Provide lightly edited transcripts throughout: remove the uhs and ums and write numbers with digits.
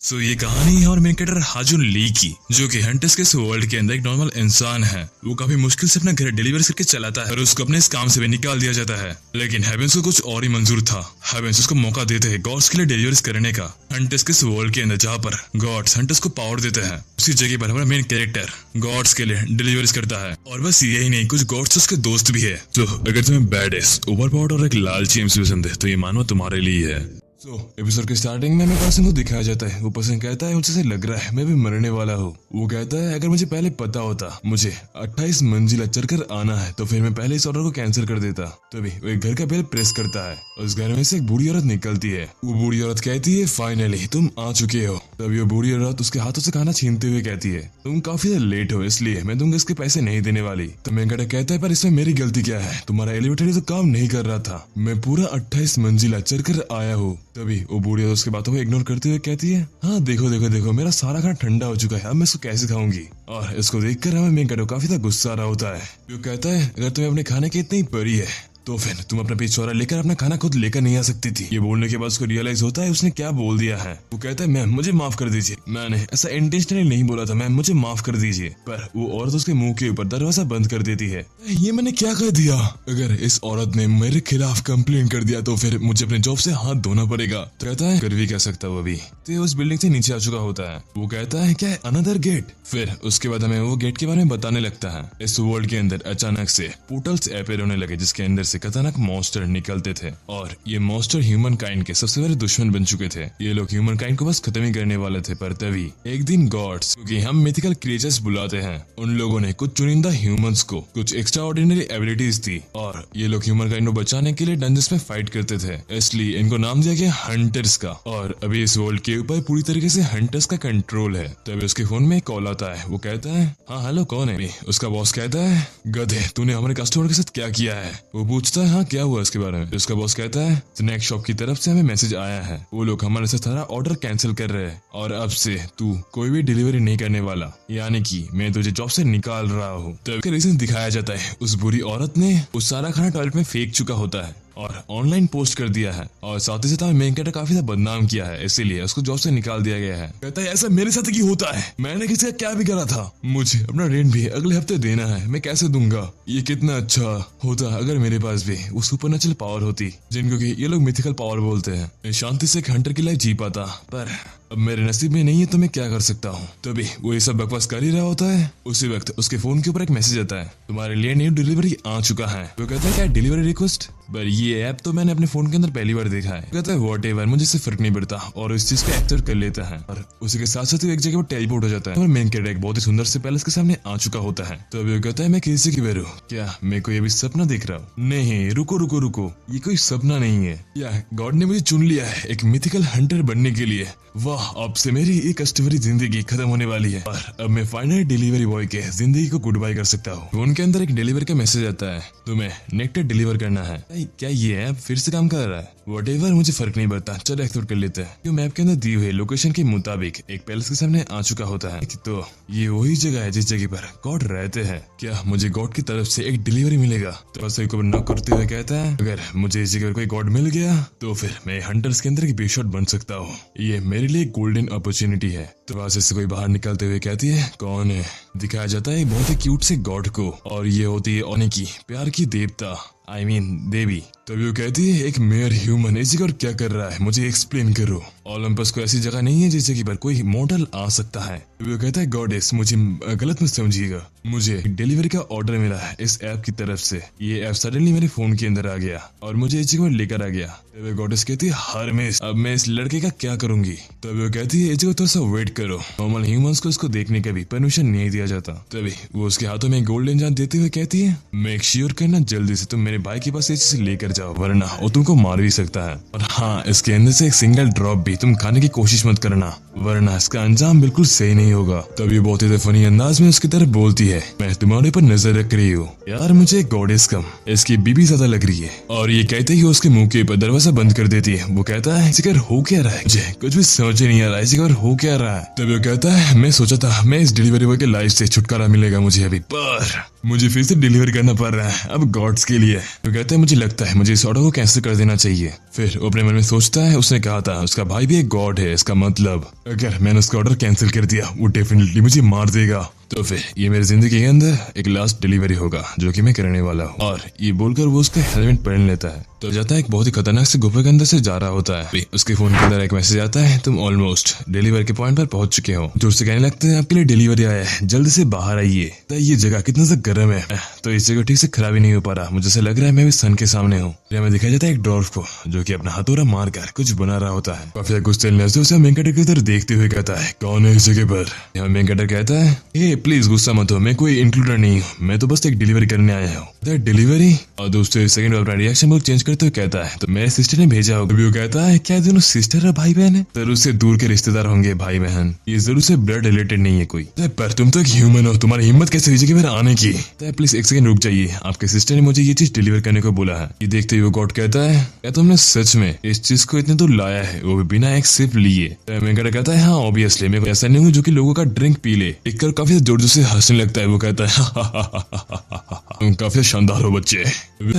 ये कहानी है और मेन कैरेक्टर हाजुन ली की, जो कि हंटर्स के इस वर्ल्ड के अंदर एक नॉर्मल इंसान है। वो काफी मुश्किल से अपना घर डिलीवर करके चलाता है और उसको अपने इस काम से भी निकाल दिया जाता है। लेकिन हेवेंस को कुछ और ही मंजूर था। हेवेंस उसको मौका देते हैं गॉड्स के लिए डिलीवरी करने का, हंटर्स के इस वर्ल्ड के अंदर जहाँ पर गॉड्स हंटर्स को पावर देते हैं। उसी जगह पर हमारा मेन कैरेक्टर गॉड्स के लिए डिलीवरी करता है। और बस यही नहीं, कुछ गॉड्स उसके दोस्त भी है। तो अगर तुम्हें बैडेस, ओवर पावर्ड और एक लालची एमसी पसंद है तो ये मानो तुम्हारे लिए है। एपिसोड के स्टार्टिंग में हमें पर्सन को दिखाया जाता है। वो पर्सन कहता है मुझे लग रहा है मैं भी मरने वाला हूँ। वो कहता है अगर मुझे पहले पता होता मुझे 28 मंजिला चढ़कर आना है तो फिर मैं पहले इस ऑर्डर को कैंसिल कर देता। तभी वो एक घर का बेल प्रेस करता है। उस घर में से एक बूढ़ी औरत निकलती है। वो बूढ़ी औरत कहती है फाइनली तुम आ चुके हो। तभी वो बूढ़ी औरत उसके हाथों से खाना छीनते हुए कहती है तुम काफी ज्यादा लेट हो, इसलिए मैं तुमको इसके पैसे नहीं देने वाली। तो मैं कहता है पर इसमें मेरी गलती क्या है, तुम्हारा एलिवेटर तो काम नहीं कर रहा था, मैं पूरा 28 मंजिला चढ़कर आया हूँ। तभी वो बूढ़ी उसके बातों को इग्नोर करते हुए कहती है हाँ देखो देखो देखो मेरा सारा खाना ठंडा हो चुका है, अब मैं इसको कैसे खाऊंगी। और इसको देखकर हमें मेन कैरेक्टर काफी गुस्सा आ रहा होता है। वो कहता है अगर तुम्हें अपने खाने की इतनी परी है तो फिर तुम अपना पिछवाड़ा लेकर अपना खाना खुद लेकर नहीं आ सकती थी। ये बोलने के बाद उसको रियलाइज होता है उसने क्या बोल दिया है। वो कहता है मैम मुझे माफ कर दीजिए, मैंने ऐसा इंटेंशनली नहीं बोला था मैम, मुझे माफ कर दीजिए। पर वो औरत उसके मुंह के ऊपर दरवाजा बंद कर देती है। ये मैंने क्या कर दिया, अगर इस औरत ने मेरे खिलाफ कंप्लेन कर दिया तो फिर मुझे अपने जॉब से हाथ धोना पड़ेगा। तो कहता है कर भी क्या सकता वो भी। तो उस बिल्डिंग से नीचे आ चुका होता है। वो कहता है क्या है अनदर गेट। फिर उसके बाद हमें वो गेट के बारे में बताने लगता है। इस वर्ल्ड के अंदर अचानक से पोर्टल्स अपीयर होने लगे जिसके अंदर से खतरनाक मॉन्स्टर निकलते थे। और ये मॉन्स्टर ह्यूमन काइंड के सबसे बड़े दुश्मन बन चुके थे। ये लोग ह्यूमन काइंड को बस खत्म ही करने वाले थे। पर तभी एक दिन गॉड्स, क्योंकि हम मिथिकल क्रिएचर्स बुलाते हैं, उन लोगों ने कुछ चुनिंदा ह्यूमंस को कुछ एक्स्ट्रा ऑर्डिनरी एबिलिटीज दी और ये लोग ह्यूमन काइंड को बचाने के लिए डंजन्स में फाइट करते थे। इसलिए इनको नाम दिया गया हंटर्स का। और अभी इस वर्ल्ड के ऊपर पूरी तरीके से हंटर्स का कंट्रोल है। तभी उसके फोन में कॉल आता है। वो कहता है हाँ हेलो कौन है। उसका बॉस कहता है गधे तूने हमारे कस्टमर के साथ क्या किया है। वो पूछता है हाँ क्या हुआ इसके बारे में। उसका बॉस कहता है स्नैक शॉप की तरफ से हमें मैसेज आया है, वो लोग हमारे से सारा ऑर्डर कैंसिल कर रहे हैं और अब से तू कोई भी डिलीवरी नहीं करने वाला, यानी कि मैं तुझे जॉब से निकाल रहा हूँ। तो इसका रीजन दिखाया जाता है उस बुरी औरत ने उस सारा खाना टॉयलेट में फेंक चुका होता है और ऑनलाइन पोस्ट कर दिया है और साथ ही साथ मेन कैरेक्टर काफी ज्यादा बदनाम किया है, इसीलिए उसको जॉब से निकाल दिया गया है। कहता है ऐसा मेरे साथ क्यों होता है, मैंने किसी का क्या भी करा था, मुझे अपना रेंट भी अगले हफ्ते देना है, मैं कैसे दूंगा। ये कितना अच्छा होता अगर मेरे पास भी वो सुपरनेचुरल पावर होती जिनको कि ये लोग मिथिकल पावर बोलते हैं। मैं शांति से एक हंटर की लाइफ जी पाता, पर अब मेरे नसीब में नहीं है तो मैं क्या कर सकता हूँ। तभी वो ये सब बकवास कर ही रहा होता है। उसी वक्त उसके फोन के ऊपर एक मैसेज आता है तुम्हारे लिए न्यू डिलीवरी आ चुका है। वो कहता है क्या डिलीवरी रिक्वेस्ट, पर ये ऐप तो मैंने अपने फोन के अंदर पहली बार देखा है। कहता है व्हाटएवर, मुझे इससे फर्क नहीं पड़ता और इस चीज को एक्सेप्ट कर लेता है। और उसी के साथ साथ एक जगह पर टेलीपोर्ट हो जाता है और मेन कैरेक्टर एक बहुत ही सुंदर से पैलेस के सामने आ चुका होता है। तो वो कहता है मैं किसी की बेर हूँ क्या, मैं कोई अभी सपना देख रहा हूँ। नहीं रुको रुको रुको, ये कोई सपना नहीं है, या गॉड ने मुझे चुन लिया है एक मिथिकल हंटर बनने के लिए। वाह अब से मेरी एक कस्टमरी जिंदगी खत्म होने वाली है और अब मैं फाइनली डिलीवरी बॉय के जिंदगी को गुड बाय कर सकता हूँ। उनके अंदर एक डिलीवरी का मैसेज आता है तुम्हें नेक्टर डिलीवर करना है। क्या ये ऐप फिर से काम कर रहा है, व्हाटएवर मुझे फर्क नहीं पड़ता, चलो एक्सेप्ट कर लेते हैं। मैप के अंदर दी हुई लोकेशन के मुताबिक एक पैलेस के सामने आ चुका होता है। तो ये वही जगह है जिस जगह पर गॉड रहते हैं। क्या मुझे गॉड की तरफ से एक डिलीवरी मिलेगा। तो बस को नॉक करते हुए कहता है अगर मुझे इस जगह पर कोई गॉड मिल गया तो फिर मैं हंटर्स के अंदर एक बेशॉट बन सकता हूँ, ये मेरे लिए गोल्डन अपॉर्चुनिटी है। तो वहां से कोई बाहर निकलते हुए कहती है कौन है। दिखाया जाता है बहुत ही क्यूट से गॉड को और ये होती है ओने की प्यार की देवता I mean देवी। तभी वो कहती है एक मेयर ह्यूमन इस जगह क्या कर रहा है, मुझे एक्सप्लेन करो। ओलंपस को ऐसी जगह नहीं है जिस जगह पर कोई मॉडल आ सकता है। तभी वो कहता है गॉडेस मुझे गलत मत समझिएगा, मुझे डिलीवरी का ऑर्डर मिला है इस ऐप की तरफ से, ये ऐप सडनली मेरे फोन के अंदर आ गया और मुझे इस जगह लेकर आ गया। तभी गॉडेस कहती है हरमेश अब मैं इस लड़के का क्या करूंगी। तभी वो कहती है इस जगह थोड़ा सा वेट करो, नॉर्मल ह्यूमंस को इसको देखने का भी परमिशन नहीं दिया जाता। तभी वो उसके हाथों में गोल्डन जान देते हुए कहती है मेक श्योर करना जल्दी से तुम मेरे भाई के पास ये चीज लेकर जाओ वरना वो तुमको मार भी सकता है। और हाँ इसके अंदर से एक सिंगल ड्रॉप भी तुम खाने की कोशिश मत करना वरना इसका अंजाम बिल्कुल सही नहीं होगा। तभी बहुत ही फनी अंदाज में उसकी तरफ बोलती है मैं तुम्हारे पर नजर रख रही हूँ यार, मुझे गॉडेस कम इसकी बीबी ज्यादा लग रही है। और ये कहते ही उसके मुंह के ऊपर दरवाजा बंद कर देती है। वो कहता है जिगर हो क्या रहा है, मुझे कुछ भी समझ नहीं आ रहा है, जिगर हो क्या रहा है। तभी वो कहता है मैं सोचा था मैं इस डिलीवरी बॉय के लाइफ से छुटकारा मिलेगा मुझे अभी, पर मुझे फिर से डिलीवर करना पड़ रहा है अब गॉड्स के लिए। तो कहता है मुझे लगता है मुझे इस ऑर्डर को कैंसिल कर देना चाहिए। फिर वो अपने मन में सोचता है, उसने कहा था उसका भाई भी एक गॉड है, इसका मतलब अगर मैंने उसका ऑर्डर कैंसिल कर दिया वो डेफिनेटली मुझे मार देगा, तो फिर ये मेरी जिंदगी के अंदर एक लास्ट डिलीवरी होगा जो कि मैं करने वाला हूँ। और ये बोलकर वो उसका हेलमेट पहन लेता है तो जाता है एक बहुत ही खतरनाक से गुफे के अंदर से जा रहा होता है। उसके फोन के अंदर एक मैसेज आता है, तुम ऑलमोस्ट डिलीवरी के पॉइंट पर पहुंच चुके हो। जोर से कहने लगते हैं, आपके लिए डिलीवरी आया है, जल्दी से बाहर आइए। तो ये जगह कितना सा गर्म है, तो इस जगह ठीक से खराब ही नहीं हो पा रहा। मुझे ऐसा लग रहा है मैं भी सन के सामने हूँ। हमें दिखाया जाता है एक ड्वार्फ को जो कि अपना हथौड़ा मार कर कुछ बना रहा होता है। काफी गुस्से से उसे मेन कैरेक्टर की तरफ देखते हुए कहता है, कौन है इस जगह पर? यहाँ मेन कैरेक्टर कहता है, ए प्लीज गुस्सा मत हो, मैं कोई इंक्लूडर नहीं हूँ, मैं तो बस एक डिलीवरी करने आया हूँ। डिलीवरी? और दोस्तों सेकंड अपना रिएक्शन बहुत चेंज करते हुए कहता है, तो मेरे सिस्टर ने भेजा होगा। वो कहता है, क्या दोनों सिस्टर है भाई बहन है? जरूर से दूर के रिश्तेदार होंगे भाई बहन, ये जरूर से ब्लड रिलेटेड नहीं है कोई। पर तुम तो एक ह्यूमन हो, तुम्हारी हिम्मत कैसे हुई जगह पर आने की? प्लीज एक सेकंड रुक जाइए, आपके सिस्टर ने मुझे ये चीज डिलीवर करने को बोला है। ये देखते हुए गॉड कहता है, क्या तुमने सच में इस चीज को इतने दूर लाया है, वो भी बिना एक सिप लिए? मैं कहता है, हाँ ऑब्वियसली, मैं ऐसा नहीं हूँ जो कि लोगों का ड्रिंक पी ले। देखकर काफी जोर जोर से हंसने लगता है। वो कहता है, तुम काफी शानदार हो बच्चे,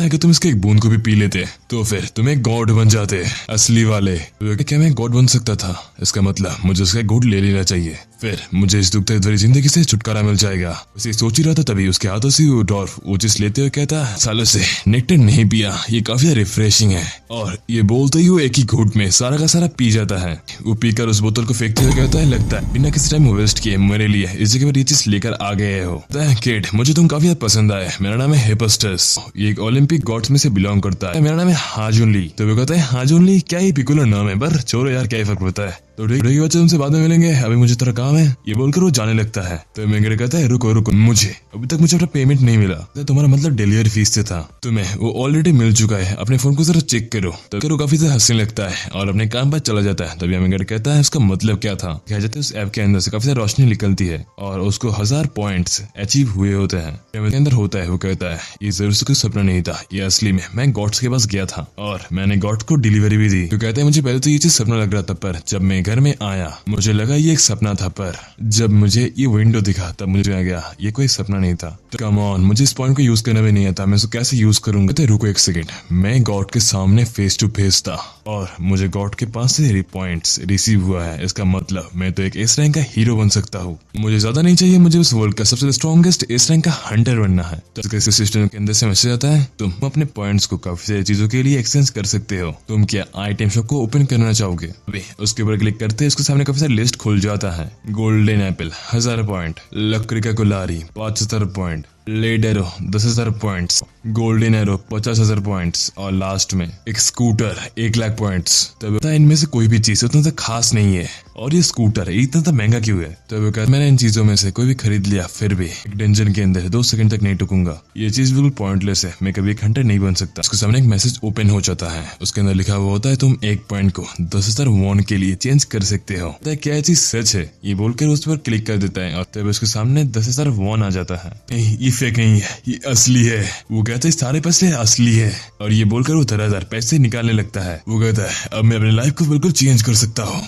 कि तुम इसके एक बूंद को भी पी लेते तो फिर तुम एक गॉड बन जाते, असली वाले। क्या मैं गॉड बन सकता था? इसका मतलब मुझे उसका गॉड ले लेना चाहिए, फिर मुझे इस दुख भरी जिंदगी से छुटकारा मिल जाएगा। उसे सोच ही रहा था तभी उसके हाथों से वो डॉर्फ वो चीज लेते हुए कहता, सालों से नेक्टर नहीं पिया, ये काफी रिफ्रेशिंग है। और ये बोलते ही वो एक ही घूंट में सारा का सारा पी जाता है। वो पीकर उस बोतल को फेंकते हुए कहता है, लगता है बिना किसी टाइम वेस्ट किए मेरे लिए इस जगह पर ये चीज लेकर आ गए हो। किड, मुझे तुम काफी पसंद आए, मेरा नाम है हेफेस्टस, ये एक ओलंपिक गॉड्स में से बिलोंग करता है। मेरा नाम है हाजुनली। तो वो कहता है, हाजुनली क्या ये पिकुलर नाम है, पर छोड़ो यार, क्या ही फर्क पड़ता है। तो ठीक है बच्चे, तुमसे बाद में मिलेंगे, अभी मुझे थोड़ा काम है। ये बोलकर वो जाने लगता है। तो मेंगड़े कहता है, रुको रुको, मुझे अभी तक मुझे अपना पेमेंट नहीं मिला। तो तुम्हारा मतलब डिलीवरी फीस से था? तुम्हें वो ऑलरेडी मिल चुका है, अपने फोन को जरा चेक करो। तो वो काफी हंसने लगता है और अपने काम पर चला जाता है। तभी मेंगड़े कहता है, उसका मतलब क्या था? कहा जाता है उस ऐप के अंदर से काफी रोशनी निकलती है और उसको 1000 पॉइंट्स अचीव हुए होते हैं के अंदर होता है। वो कहता है, ये जरूर से कोई सपना नहीं था, ये असली में मैं गॉड्स के पास गया था और मैंने गॉड को डिलीवरी भी दी। तो कहता है, मुझे पहले तो ये चीज सपना लग रहा था, पर जब मैं घर में आया मुझे लगा ये एक सपना था, पर जब मुझे ये विंडो दिखा तब मुझे आ गया ये कोई सपना नहीं था। तो कम ऑन, मुझे इस पॉइंट को यूज करना भी नहीं आता, मैं इसको कैसे यूज करूंगा? तो रुको एक सेकंड, मैं गॉड के सामने फेस टू फेस था और मुझे गॉड के पास से पॉइंट्स रिसीव हुआ है। इसका मतलब मैं तो एक एस रैंक का हीरो बन सकता हूँ। मुझे ज्यादा नहीं चाहिए, मुझे उस वर्ल्ड का सबसे स्ट्रॉन्गेस्ट एस रैंक का हंटर बनना है। तो सिस्टम के अंदर से मैसेज आता है, तुम अपने पॉइंट्स को काफी सारी चीजों के लिए एक्सचेंज कर सकते हो। तुम क्या आइटम शॉप को ओपन करना चाहोगे? अभी उसके ऊपर क्लिक करते उसके सामने काफी सारी लिस्ट खुल जाता है। गोल्डन एप्पल 1000 पॉइंट, लकड़ी का कुल्हाड़ी 5000 point, lead arrow 10,000 points, golden arrow 50,000 points और लास्ट में एक स्कूटर 1,00,000 पॉइंट्स। तब इनमें से कोई भी चीज उतना सा खास नहीं है और ये स्कूटर इतना सा महंगा क्यों है? तो मैंने इन चीजों में से कोई भी खरीद लिया, फिर भी एक डंजन के अंदर 2 सेकंड तक नहीं टुकूंगा। ये चीज बिल्कुल पॉइंटलेस है, मैं कभी एक हंटर नहीं बन सकता। उसके सामने एक मैसेज ओपन हो जाता है, उसके अंदर लिखा हुआ होता है, तुम एक पॉइंट को 10,000 वॉन के लिए चेंज कर सकते हो। तो क्या चीज सच है? ये बोलकर उस पर क्लिक कर देता है और तब उसके सामने 10,000 वॉन आ जाता है। ये फेक नहीं है, ये असली है। वो कहता है सारे पैसे असली है और ये बोलकर वो 10,000 पैसे निकालने लगता है। वो कहता है, अब मैं अपनी लाइफ को बिल्कुल चेंज कर सकता हूँ।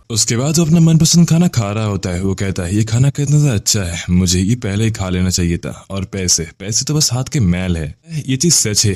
उसके बाद वो अपना मनपसंद खाना खा रहा होता है। वो कहता है, ये खाना कितना अच्छा है, मुझे ये पहले ही खा लेना चाहिए था। और पैसे तो बस हाथ के मैल है। ये चीज सच है,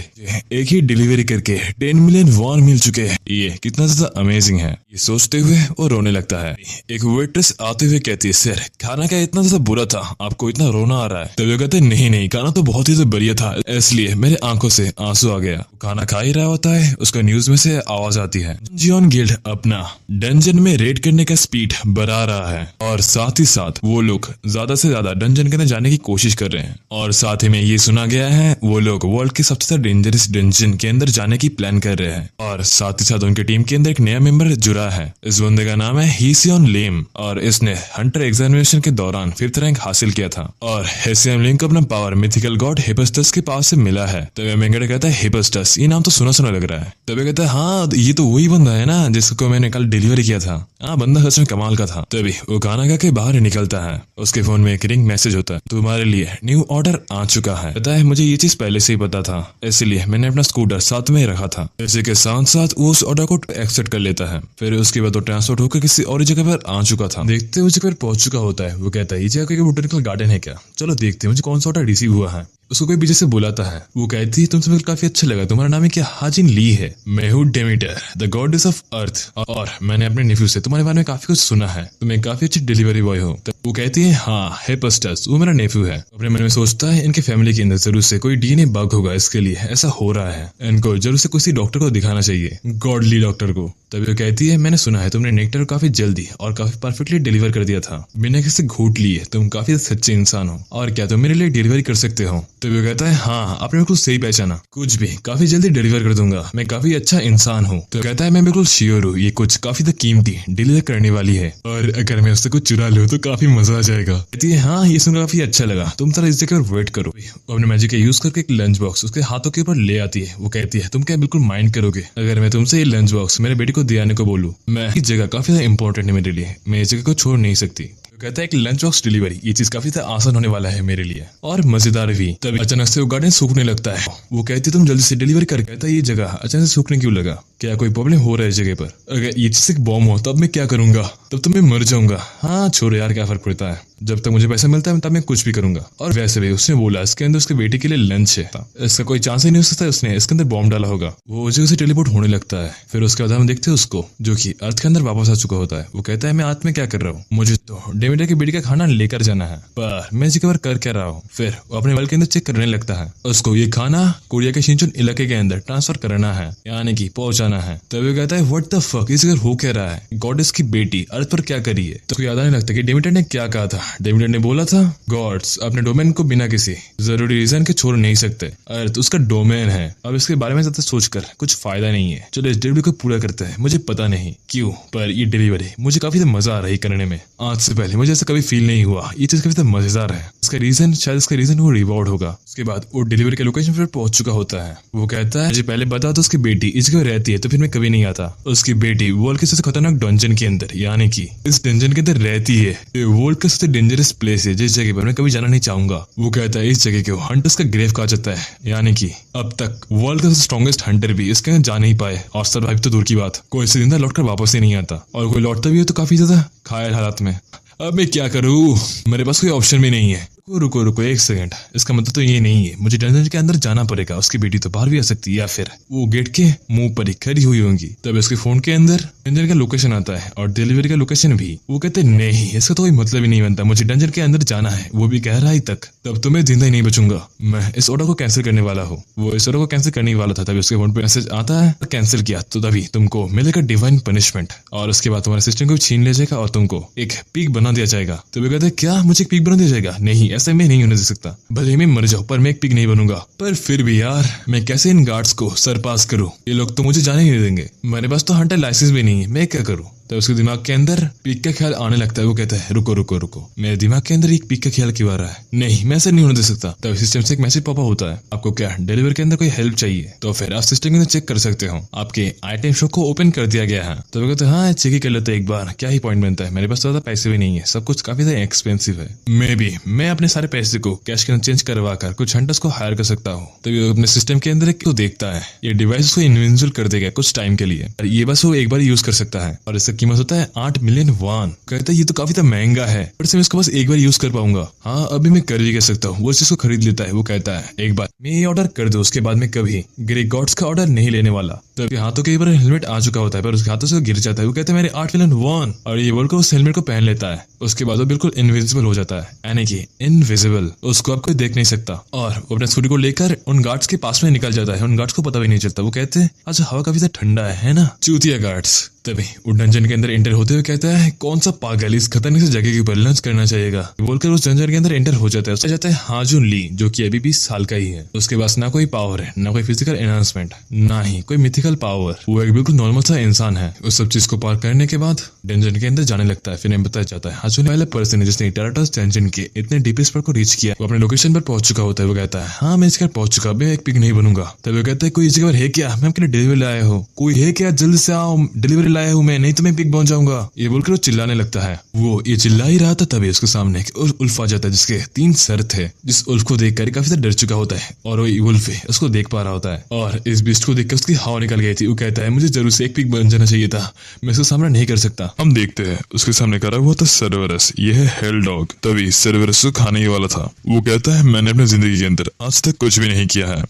एक ही डिलीवरी करके 10 मिलियन वॉन मिल चुके हैं, ये कितना ज्यादा अमेजिंग है। ये सोचते हुए वो रोने लगता है। एक वेट्रेस आते हुए कहती है, सर खाना क्या इतना ज्यादा बुरा था, आपको इतना रोना आ रहा है? तो वो कहते हैं, नहीं खाना तो बहुत ही बढ़िया था, इसलिए मेरे आंखों से आंसू आ गया। खाना खा ही रहा होता है, उसका न्यूज में से आवाज आती है, जियोन गिल्ड अपना डंजन में रेड करने का स्पीड बढ़ा रहा है और साथ ही साथ वो लोग ज्यादा से ज्यादा डंजन के अंदर जाने की कोशिश कर रहे हैं। और साथ ही में ये सुना गया है वो लोग वर्ल्ड के सबसे डेंजरस डंजन के अंदर जाने की प्लान कर रहे हैं। और साथ ही साथ उनकी टीम के अंदर एक नया मेंबर जुड़ा है। इस बंदे का नाम है हीसियन लेम और इसने हंटर एग्जामिनेशन के दौरान 5th रैंक हासिल किया था। और हीसियन लेम को अपना पावर मिथिकल गॉड हेफेस्टस के पास से मिला है। तब मेंगड़े कहता है, हेफेस्टस ये नाम तो सुना सुना लग रहा है। तब कहता है, हाँ ये तो वही बंदा है ना जिसको मैंने कल डिलीवरी किया था। हाँ बंदा सच में कमाल का था। तभी वो गाना गा के बाहर निकलता है। उसके फोन में एक रिंग मैसेज होता है, तुम्हारे लिए न्यू ऑर्डर आ चुका है। पता है मुझे ये चीज पहले से ही पता था, इसलिए मैंने अपना स्कूटर साथ में रखा था। इसी के साथ साथ वो उस ऑर्डर को एक्सेप्ट कर लेता है। फिर उसके बाद वो ट्रांसपोर्ट होकर किसी और जगह पर आ चुका था। देखते हुए जगह पर पहुंच चुका होता है। वो कहता है, ये जगह कोई बोटेनिकल गार्डन है क्या? चलो देखते हैं मुझे कौन सा ऑर्डर रिसीव हुआ है। उसको कोई पीछे से बुलाता है। वो कहती है तुमसे मिलकर काफी अच्छा लगा, तुम्हारा नाम है क्या? हाजिन ली है। मैं हूँ Demeter, the goddess of earth, और मैंने अपने नेफ्यू से तुम्हारे बारे में काफी कुछ सुना है, तुम एक काफी अच्छी डिलीवरी बॉय हो। तो वो कहती है हाँ हेपस्टस, वो मेरा नेफ्यू है। अपने मन में सोचता है इनके फैमिली के अंदर जरूर से कोई डीएनए बग होगा, इसके लिए ऐसा हो रहा है, इनको जरूर से किसी डॉक्टर को दिखाना चाहिए, गॉडली डॉक्टर को। तभी वो कहती है मैंने सुना है तुमने नेक्टर को काफी जल्दी और काफी परफेक्टली डिलीवर कर दिया था, बिना किसी घूट लिए, तुम काफी सच्चे इंसान हो, और क्या तुम मेरे लिए डिलीवरी कर सकते हो? तभी वो कहता है हाँ आपने बिल्कुल सही पहचाना, कुछ भी काफी जल्दी डिलीवर कर दूंगा, मैं काफी अच्छा इंसान हूँ। तो कहता है मैं बिल्कुल श्योर हूँ ये कुछ काफी कीमती डिलीवर करने वाली है, और अगर मैं उससे कुछ चुरा लूँ तो काफी मजा आ जाएगा। कहती है हाँ ये सुनकर काफी अच्छा लगा, तुम जरा इस जगह पर वेट करो। वो अपने मैजिक का यूज करके एक लंच बॉक्स उसके हाथों के ऊपर ले आती है। वो कहती है तुम क्या बिल्कुल माइंड करोगे अगर मैं तुमसे ये लंच बॉक्स मेरे बेटी को दे आने को बोलूं? मैं इस जगह काफी ज्यादा इंपॉर्टेंट है मेरे लिए, मैं इस जगह को छोड़ नहीं सकती। तो कहता है एक लंच बॉक्स डिलीवरी, ये चीज काफी ज्यादा आसान होने वाला है मेरे लिए और मजेदार भी। तभी अचानक से वो गार्डन सूखने लगता है। वो कहती है तुम जल्दी से डिलीवरी कर। कहता है ये जगह अचानक से सूखने क्यों लगा, क्या कोई प्रॉब्लम हो रहा है इस जगह पर? अगर ये चीज एक बॉम्ब हो तब मैं क्या करूंगा, तब तो मैं मर जाऊंगा। हाँ छोड़ो यार क्या फर्क पड़ता है, जब तक मुझे पैसा मिलता है तब मैं कुछ भी करूंगा। और वैसे भी उसने बोला इसके अंदर उसके बेटी के लिए लंच है, इसका कोई चांस ही नहीं हो सकता उसने इसके अंदर बॉम्ब डाला होगा। वो उस जगह से टेलीपोर्ट होने लगता है। फिर उसके बाद हम देखते हैं उसको जो कि अर्थ के अंदर वापस आ चुका होता है। वो कहता है मैं अर्थ में क्या कर रहा हूँ, मुझे तो डेमीटर की बेटी का खाना लेकर जाना है, पर मैं इस जगह पर कर क्या रहा हूँ? फिर वो अपने वर्ल्ड के अंदर चेक करने लगता है, उसको ये खाना कोरिया के शिनचुन इलाके के अंदर ट्रांसफर करना है, यानी कि पहुंचाना है। तभी वो कहता है व्हाट द फक, इस जगह हो क्या रहा है, गॉडेस की बेटी अर्थ पर क्या करी है? तो याद आने लगता है कि डेमीटर ने क्या कहा था। डेमीटर ने बोला था गॉड्स अपने डोमेन को बिना किसी जरूरी रीजन के छोड़ नहीं सकते, अर्थ उसका डोमेन है। अब इसके बारे में ज्यादा सोचकर कुछ फायदा नहीं है, चलो इस डिलीवरी को पूरा करते हैं। मुझे पता नहीं क्यों पर ये डिलीवरी मुझे काफी मजा आ रही है करने में, आज से पहले मुझे ऐसा कभी फील नहीं हुआ, ये चीज काफी मजेदार है। इसका रीजन शायद इसका रीजन वो रिवॉर्ड होगा। उसके बाद वो डिलीवरी के लोकेशन पर पहुंच चुका होता है। वो कहता है मुझे पहले बता दो उसकी बेटी इस जगह रहती है तो फिर मैं कभी नहीं आता। उसकी बेटी वर्ल्ड के सबसे खतरनाक डंजन के अंदर, यानी कि इस डंजन के अंदर रहती है। वर्ल्ड का सबसे डेंजरस प्लेस है जिस जगह पर मैं कभी जाना नहीं चाहूंगा। वो कहता है इस जगह को हंटर्स का ग्रेव कहा जाता है, यानी कि अब तक वर्ल्ड का स्ट्रॉन्गेस्ट हंटर भी इसके अंदर जा नहीं पाए, और सर्वाइव तो दूर की बात, कोई से जिंदा लौटकर वापस ही नहीं आता, और कोई लौटता भी है तो काफी ज्यादा घायल हालात में। अब मैं क्या करूँ, मेरे पास कोई ऑप्शन भी नहीं है। रुको रुको एक सेकंड, इसका मतलब तो ये नहीं है मुझे डंजन के अंदर जाना पड़ेगा, उसकी बेटी तो बाहर भी आ सकती है, या फिर वो गेट के मुंह पर ही खड़ी हुई होंगी। तब उसके फोन के अंदर डंजन का लोकेशन आता है और डिलीवरी का लोकेशन भी। वो कहते नहीं इसका तो कोई मतलब ही नहीं बनता, मुझे डंजन के अंदर जाना है, वो भी गहराई तक, तब तो मैं जिंदा ही नहीं बचूंगा। मैं इस ऑर्डर को कैंसिल करने वाला हूँ। वो इस ऑर्डर को कैंसिल करने वाला था, तभी उसके फोन पे मैसेज आता है कैंसिल किया तो तभी तुमको मिलेगा डिवाइन पनिशमेंट, और उसके बाद तुम्हारे सिस्टम को छीन लिया जाएगा और तुमको एक पीक बना दिया जाएगा। तो वो कहते क्या मुझे एक पीक बना दिया जाएगा? नहीं ऐसे में नहीं होने दे सकता, भले मैं मर जाऊं पर मैं एक पिग नहीं बनूंगा। पर फिर भी यार मैं कैसे इन गार्ड्स को सरपास करूं, ये लोग तो मुझे जाने ही नहीं देंगे, मेरे पास तो हंटर लाइसेंस भी नहीं है, मैं क्या करूं? तो उसके दिमाग के अंदर पिक का ख्याल आने लगता है। वो कहता है रुको रुको रुको, मेरे दिमाग के अंदर एक पिक का ख्याल क्यों आ रहा है? नहीं मैं ऐसा नहीं होने दे सकता। तब सिस्टम से एक मैसेज पॉप होता है, आपको क्या डिलीवरी के अंदर कोई हेल्प चाहिए? तो फिर आप सिस्टम के अंदर चेक कर सकते हो, आपके आइटम शॉप को ओपन कर दिया गया है। तो वो कहते हैं हाँ चेक ही कर लेते हैं एक बार, क्या ही पॉइंट बनता है, मेरे पास ज्यादा पैसे भी नहीं है, सब कुछ काफी ज्यादा एक्सपेंसिव है, मैं अपने सारे पैसे को कैश के अंदर चेंज करवा कर कुछ हंटर्स को हायर कर सकता हूँ। तभी वो अपने सिस्टम के अंदर एक तो देखता है ये डिवाइस को इनविजिबल कर देगा कुछ टाइम के लिए, ये बस वो एक बार यूज कर सकता है, और इसका कीमत होता है 8 मिलियन वान। कहता है ये तो काफी तो महंगा है, पर मैं इसको बस एक बार यूज कर पाऊंगा। हाँ अभी मैं कर भी कर सकता हूँ। वो चीज को खरीद लेता है। वो कहता है एक बार मैं ये ऑर्डर कर दो, उसके बाद मैं कभी ग्रे गॉड्स का ऑर्डर नहीं लेने वाला। तो उसके हाथों के ऊपर हेलमेट आ चुका होता है, पर उसके हाथों से गिर जाता है। वो कहता है मेरे 8 मिलियन वान, और ये बोलकर उस हेलमेट को पहन लेता है। उसके बाद वो बिल्कुल इनविजिबल हो जाता है, यानी कि इनविजिबल, उसको अब कोई देख नहीं सकता, और वो अपने स्कूटी को लेकर उन गार्ड्स के पास में निकल जाता है। उन गार्ड्स को पता भी नहीं चलता। वो कहते हैं अच्छा हवा काफी ठंडा है ना, चूतिया गार्ड्स। तभी वो डंजन के अंदर एंटर होते हुए कहता है कौन सा पागल इस खतरनाक सी जगह के ऊपर लंच करना चाहेगा, बोलकर उस डंजन के अंदर एंटर हो जाता है। उससे जाता है हाजुन ली, जो कि अभी 20 साल का ही है। उसके पास ना कोई पावर है, ना कोई फिजिकल एनहांसमेंट, ना ही कोई मिथिकल पावर, वो एक बिल्कुल नॉर्मल सा इंसान है। उस सब चीज को पार करने के बाद डंजन के अंदर जाने लगता है। फिर हमें बताया जाता है हाजुन पहले पर्सन है जिसने टेराटस डंजन के इतने डीपेस्ट पर को रीच किया। वो अपने लोकेशन पर पहुंच चुका होता है। वो कहता है हाँ मैं इस घर पहुंच चुका, मैं एक पिग नहीं बनूंगा। तब वो कहता है कोई इस जगह पर है क्या, मैं आपके लिए डिलीवरी लाया हूँ, कोई है क्या, जल्द से आओ, डिलीवरी लाया हूँ मैं, नहीं तो मैं पिग बन जाऊंगा। ये बोलकर वो चिल्लाने लगता है। वो ये चिल्ला ही रहा था तभी उसके सामने उल्फ आ जाता है जिसके 3 सर थे। जिस उल्फ को देखकर काफी ज्यादा डर चुका होता है, और वो उल्फ उसको देख पा रहा होता है, और इस बीस्ट को देखकर उसकी हवा निकल गई थी। वो कहता है मुझे जरूर से एक पिग बन जाना चाहिए था, मैं इसका सामना नहीं कर सकता। हम देखते हैं उसके सामने खड़ा हुआ था सर्व सर्वरस, ये है हेल डॉग। तभी सर्वरस को खाने ही वाला था। वो कहता है मैंने अपनी जिंदगी के अंदर आज तक कुछ भी नहीं किया है।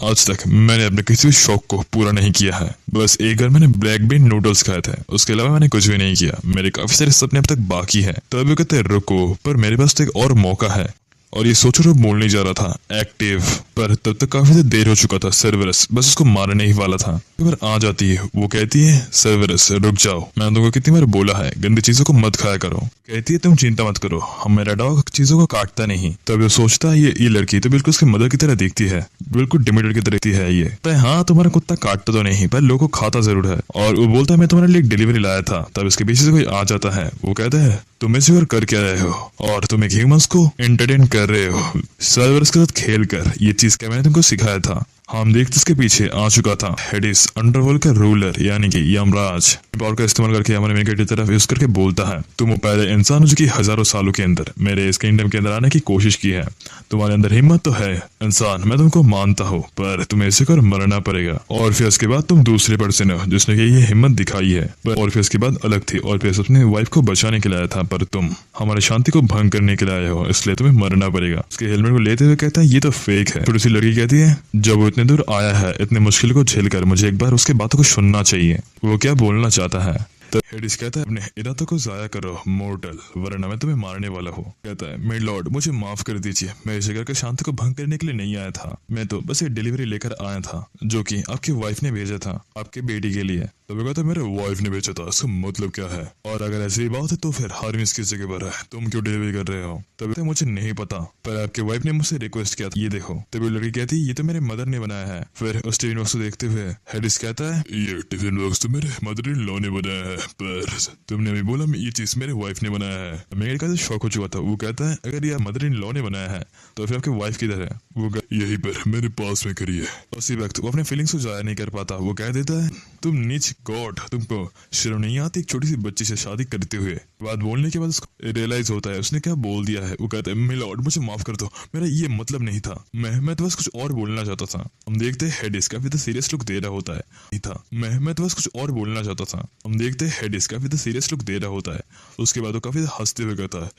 आज तक मैंने अपने किसी भी शौक को पूरा नहीं किया है। बस एक बार मैंने ब्लैक बीन नूडल्स खाए थे, उसके अलावा मैंने कुछ भी नहीं किया। मेरे काफी सारे सपने अब तक बाकी है। तभी वो कहते हैं रुको, पर मेरे पास तो एक और मौका है। और ये सोचो बोलने जा रहा था एक्टिव, पर तब तक काफी देर हो चुका था। सर्वरस बस उसको मारने ही वाला था। पर आ जाती है, वो कहती है सर्वरस रुक जाओ, मैंने तुमको कितनी बार बोला है गंदी चीजों को मत खाया करो। कहती है तुम चिंता मत करो, हम मेरा डॉग चीजों को काटता नहीं। तब वो सोचता है ये लड़की तो बिल्कुल उसकी मदर की तरह दिखती है, बिल्कुल डिमिटेड की तरह दिखती है। ये तो हाँ तुम्हारा कुत्ता काटता तो नहीं पर लोगों को खाता जरूर है। और वो बोलता है मैं तुम्हारे लिए एक डिलीवरी लाया था। तब इसके पीछे से कोई आ जाता है। वो कहता है तुम ऐसे कर क्या रहे हो, और तुम एक ह्यूमंस को एंटरटेन कर रहे हो सर्वरस के साथ खेल कर। ये चीज क्या मैंने तुमको सिखाया था। हम देखते इसके पीछे आ चुका था हेडिस, अंडरवर्ल्ड का रूलर यानी कि यमराज। पावर का इस्तेमाल करके हमारे मेन की तरफ यूज करके बोलता है तुम वो पहले इंसान हो जो कि हजारों सालों के अंदर मेरे इस किंगडम के अंदर आने की कोशिश की है। तुम्हारे अंदर हिम्मत तो है इंसान, मैं तुमको मानता हूँ, पर तुम्हें इसे कर मरना पड़ेगा। और फिर उसके बाद तुम दूसरे पर्सन हो जिसने की ये हिम्मत दिखाई है। और फिर उसके बाद अलग थी, और फिर अपने वाइफ को बचाने के लिए आया था, पर तुम हमारी शांति को भंग करने के लिए आए हो, इसलिए तुम्हें मरना पड़ेगा। उसके हेलमेट को लेते हुए कहता है ये तो फेक है। थोड़ी सी लड़की कहती है जब वो इतने दूर आया है इतने मुश्किल को झेलकर, मुझे एक बार उसके बातों को सुनना चाहिए, वो क्या बोलना चाहता है। तो हेडिस कहता है अपने इरादों को जाया करो मोर्टल, वरना मैं तुम्हें मारने वाला हूँ। कहता है मेरे लॉर्ड मुझे माफ कर दीजिए, मैं इस जगह के शांति को भंग करने के लिए नहीं आया था। मैं तो बस ये डिलीवरी लेकर आया था जो कि आपकी वाइफ ने भेजा था आपके बेटी के लिए। तो वो कहता है मेरे वाइफ ने भेजा था, इसका मतलब क्या है। और अगर ऐसी ही बात है तो फिर हार्मिस किस जगह पर है, तुम क्यों डिलीवरी कर रहे हो। तब मुझे नहीं पता, पर आपके वाइफ ने मुझसे रिक्वेस्ट किया था, ये देखो। तभी लड़की कहती ये तो मेरे मदर ने बनाया है। फिर उस टिफिन बॉक्स को देखते हुए हेडिस कहता है ये टिफिन बॉक्स तो मेरे मदर इन लॉ ने बनाया है, पर तुमने अभी बोला ये चीज मेरे वाइफ ने बनाया है। मेरे का शौक हो चुका था। वो कहता है अगर ये मदर इन लॉ ने बनाया है तो फिर आपकी वाइफ किधर है। वो यही पर मेरे पास में करी है। उसी वक्त वो अपने फीलिंग्स को जाया नहीं कर पाता। वो कह देता है तुम नीच गॉड, तुमको शर्म नहीं आती एक छोटी सी बच्ची से शादी करते हुए। बात बोलने के बाद उसको रियलाइज होता है उसने क्या बोल दिया है। वो कहता है मिलॉर्ड मुझे माफ कर दो, मेरा ये मतलब नहीं था, मैं तो बस कुछ और बोलना चाहता था। हम देखते हैं हेडिस काफी तो सीरियस लुक दे रहा होता है। नहीं था, मैं तो बस कुछ और बोलना चाहता था। हम देखते हैं हेडिस काफी तो सीरियस लुक दे रहा होता है। उसके बाद वो काफी हंसते हुए कहता है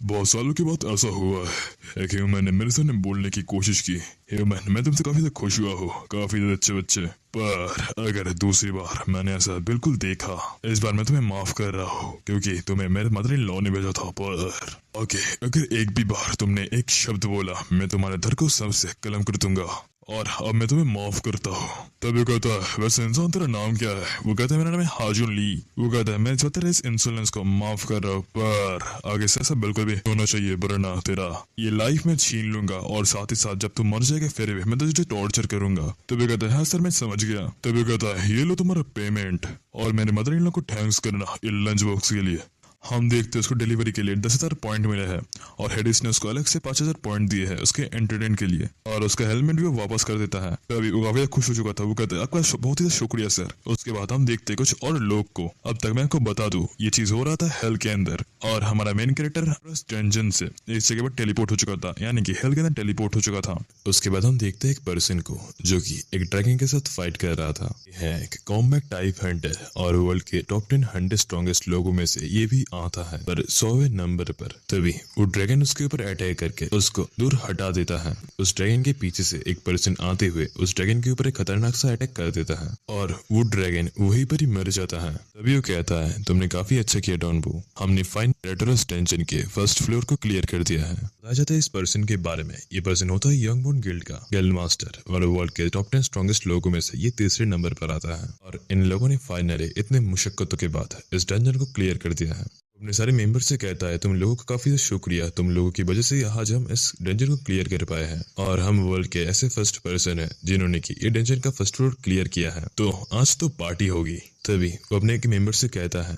बहुत सालों के बाद ऐसा हुआ है एक ह्यूमन ने मेरे सामने बोलने की कोशिश की। ह्यूमन मैं तुमसे काफी खुश हुआ हूँ, काफी अच्छे बच्चे, पर अगर दूसरी बार मैंने ऐसा बिल्कुल देखा, इस बार मैं तुम्हें माफ कर रहा हूँ क्योंकि तुम्हें मेरे मदर इन लॉ ने भेजा था। पर ओके अगर एक भी बार तुमने एक शब्द बोला मैं तुम्हारे धर को सबसे कलम कर दूंगा, और अब मैं तुम्हें माफ करता हूँ। तब वो कहता है वैसे इंसान तेरा नाम क्या है। वो कहता है मेरा नाम है हाजुन ली। वो कहता है मैं जो तेरे इस इंसोलेंस को माफ कर रहा हूँ, पर आगे से ऐसा बिल्कुल भी होना चाहिए, वरना तेरा ये लाइफ में छीन लूंगा, और साथ ही साथ जब तुम मर जाएगा फिर भी मैं तुझे टॉर्चर करूंगा। तब वो कहता है हाँ सर मैं समझ गया। तब वो कहता है ये लो तुम्हारा पेमेंट, और मेरे मदर इन लॉ को थैंक्स करना ये लंच बॉक्स के लिए। हम देखते हैं उसको डिलीवरी के लिए 10,000 पॉइंट मिले हैं, और हेडिस ने उसको अलग से 5,000 पॉइंट दिए हैं उसके एंटरटेन के लिए, और उसका हेलमेट भी वो वापस कर देता है। तभी वो काफी खुश हो चुका था। वो कहता है आपका बहुत ही शुक्रिया सर। उसके बाद हम देखते हैं कुछ और लोग को। अब तक मैं आपको बता दूं ये चीज हो रहा था हेल के अंदर, और हमारा मेन कैरेक्टर टेंशन से इस जगह पर टेलीपोर्ट हो चुका था, यानी कि हेल के अंदर टेलीपोर्ट हो चुका था। उसके बाद हम देखते हैं एक पर्सन को जो कि एक ड्रैगन के साथ फाइट कर रहा था। है एक कॉम्बैट टाइप हंटर, और वर्ल्ड के टॉप 10 100 स्ट्रॉन्गेस्ट लोगों में से ये भी आता है, पर 100वें नंबर पर। तभी वो ड्रैगन उसके ऊपर अटैक करके उसको दूर हटा देता है। उस ड्रैगन के पीछे से एक पर्सन आते हुए उस ड्रैगन के ऊपर एक खतरनाक सा अटैक कर देता है, और वो ड्रैगन वहीं पर ही मर जाता है। तभी वो कहता है तुमने काफी अच्छा किया डॉनबू, हमने फाइन रेटरस टेंशन के फर्स्ट फ्लोर को क्लियर कर दिया है। बताया जाता है इस पर्सन के बारे में, ये पर्सन होता है यंग बोन गिल्ड का गिल्ड मास्टर, और वर्ल्ड के टॉप 10 स्ट्रॉन्गेस्ट लोगों में से ये तीसरे नंबर पर आता है। और इन लोगों ने फाइनली इतने मुशक्कतों के बाद इस डंजन को क्लियर कर दिया है। अपने सारे मेंबर से कहता है तुम लोगों का काफी शुक्रिया, तुम लोगों की वजह से आज हम इस डंजन को क्लियर कर पाए हैं, और हम वर्ल्ड के ऐसे फर्स्ट पर्सन हैं जिन्होंने की ये डंजन का फर्स्ट फ्लोर क्लियर किया है, तो आज तो पार्टी होगी। तभी वो अपने एक मेंबर से कहता है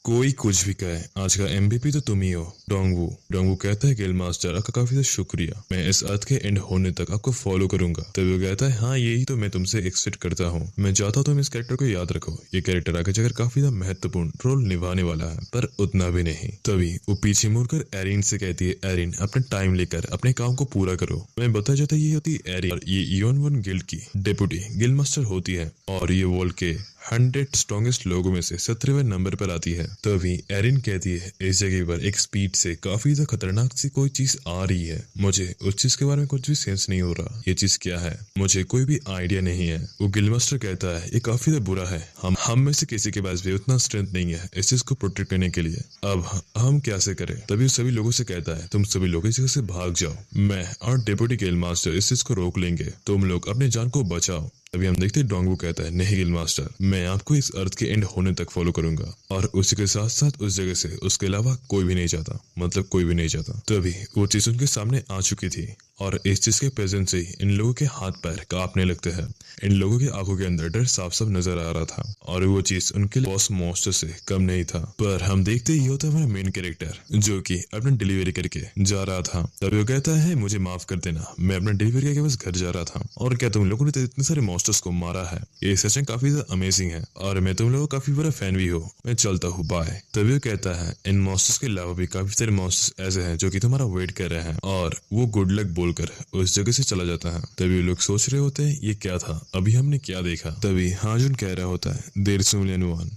कोई कुछ भी कहे आज का MVP तो तुम ही हो डोंगवू। डोंगवू कहता है गिल्ड मास्टर आपका काफी शुक्रिया, मैं इस अर्थ के एंड होने तक आपको फॉलो करूंगा। तभी वो कहता है हाँ यही तो मैं तुमसे एक्सपेक्ट करता हूँ, मैं चाहता हूँ तुम इस कैरेक्टर को याद रखो, ये कैरेक्टर आगे जाकर काफी महत्वपूर्ण रोल निभाने वाला है, पर उतना भी नहीं। तभी वो पीछे मुड़कर एरिन से कहती है एरिन अपना टाइम लेकर अपने काम को पूरा करो। मैं बताया जाता है ये होती है एरिन, और ये इयोन वन गिल्ड की डेप्यूटी गिल्ड मास्टर होती है, और ये वर्ल्ड के 100 स्ट्रॉन्गेस्ट लोगों में से 17वें नंबर पर आती है। तभी एरिन कहती है इस जगह पर एक स्पीड से काफी ज्यादा खतरनाक सी कोई चीज आ रही है। मुझे उस चीज के बारे में कुछ भी सेंस नहीं हो रहा, ये चीज क्या है मुझे कोई भी आइडिया नहीं है। वो गिलमास्टर कहता है ये काफी ज्यादा बुरा है, हम में से किसी के पास भी उतना स्ट्रेंथ नहीं है इस चीज को प्रोटेक्ट करने के लिए। अब हम क्या से करें। तभी सभी लोगों से कहता है तुम सभी लोग इस जगह से भाग जाओ, मैं और डेप्यूटी गिलमास्टर इस चीज को रोक लेंगे, तुम लोग अपनी जान को बचाओ। अभी हम देखते हैं डोंगवू कहता है नहीं गिल मास्टर, मैं आपको इस अर्थ के एंड होने तक फॉलो करूंगा। और उसी के साथ साथ उस जगह से उसके अलावा कोई भी नहीं जाता, मतलब कोई भी नहीं जाता। तभी वो चीज उनके सामने आ चुकी थी और इस चीज के प्रेजेंस से इन लोगों के हाथ पैर कांपने लगते हैं। इन लोगों की आंखों के अंदर डर साफ साफ नजर आ रहा था और वो चीज उनके लिए बॉस मॉन्स्टर से कम नहीं था। पर हम देखते ही होता है हमारा मेन कैरेक्टर जो कि अपना डिलीवरी करके जा रहा था। तभी वो कहता है मुझे माफ कर देना, मैं अपना डिलीवरी करके बस घर जा रहा था। और क्या तुम लोगों ने तो इतने सारे मॉन्स्टर्स को मारा है, ये सच में काफी ज्यादा अमेजिंग है और मैं तुम लोगों का काफी बड़ा फैन भी हूँ, मैं चलता हूँ बाय। तभी वो कहता है इन मॉन्स्टर्स के अलावा भी काफी सारे मॉन्स्टर्स ऐसे हैं जो कि तुम्हारा वेट कर रहे हैं, और वो गुड लक बोलकर उस जगह से चला जाता है। तभी लोग सोच रहे होते हैं ये क्या था, अभी हमने क्या देखा। तभी हाजुन कह रहा होता है देर सुन,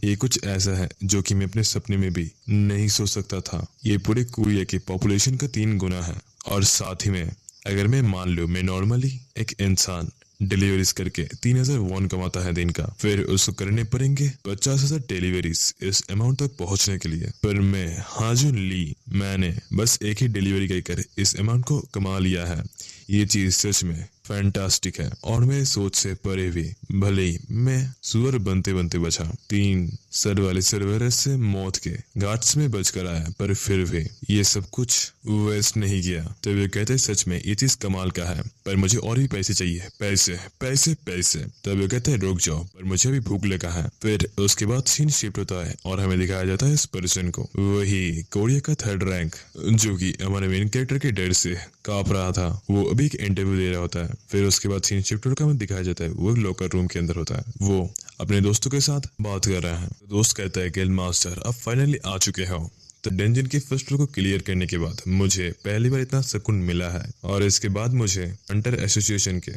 ये कुछ ऐसा है जो कि मैं अपने सपने में भी नहीं सोच सकता था। ये पूरे कोरिया की पॉपुलेशन का 3 गुना है, और साथ ही में अगर मैं मान लूं मैं नॉर्मली एक इंसान डिलीवरीज करके 3000 वॉन कमाता है दिन का, फिर उसको करने पड़ेंगे 50,000 डिलीवरीज इस अमाउंट तक पहुंचने के लिए। पर मैं हाजुन ली, मैंने बस एक ही डिलीवरी कर इस अमाउंट को कमा लिया है। ये चीज सच में फैंटास्टिक है और मेरे सोच से परे भी। भले ही मैं सुअर बनते बनते बचा, 3 सर वाले सर्वरस से मौत के घाट्स में बचकर आया, पर फिर भी ये सब कुछ वेस्ट नहीं किया। तो वे कहते हैं सच में ये चीज कमाल का है, पर मुझे और भी पैसे चाहिए, पैसे पैसे पैसे। तब वे कहते हैं रुक जाओ, पर मुझे अभी भूख लगा है। फिर उसके बाद सीन शिफ्ट होता है और हमें दिखाया जाता है इस पर्सन को, वही कोरिया का 3rd रैंक जो कि हमारे मेन कैरेक्टर के डर से कांप रहा था। वो अभी एक इंटरव्यू दे रहा होता है। फिर उसके बाद सीन शिफ्ट होकर हमें दिखाया जाता है वो लॉकर रूम के अंदर होता है, वो अपने दोस्तों के साथ बात कर रहा है। दोस्त कहता है गिल्ड मास्टर अब फाइनली आ चुके हो। तो डंजन के फर्स्ट फ्लोर को क्लियर करने के बाद मुझे पहली बार इतना सुकून मिला है, और इसके बाद मुझे हंटर एसोसिएशन के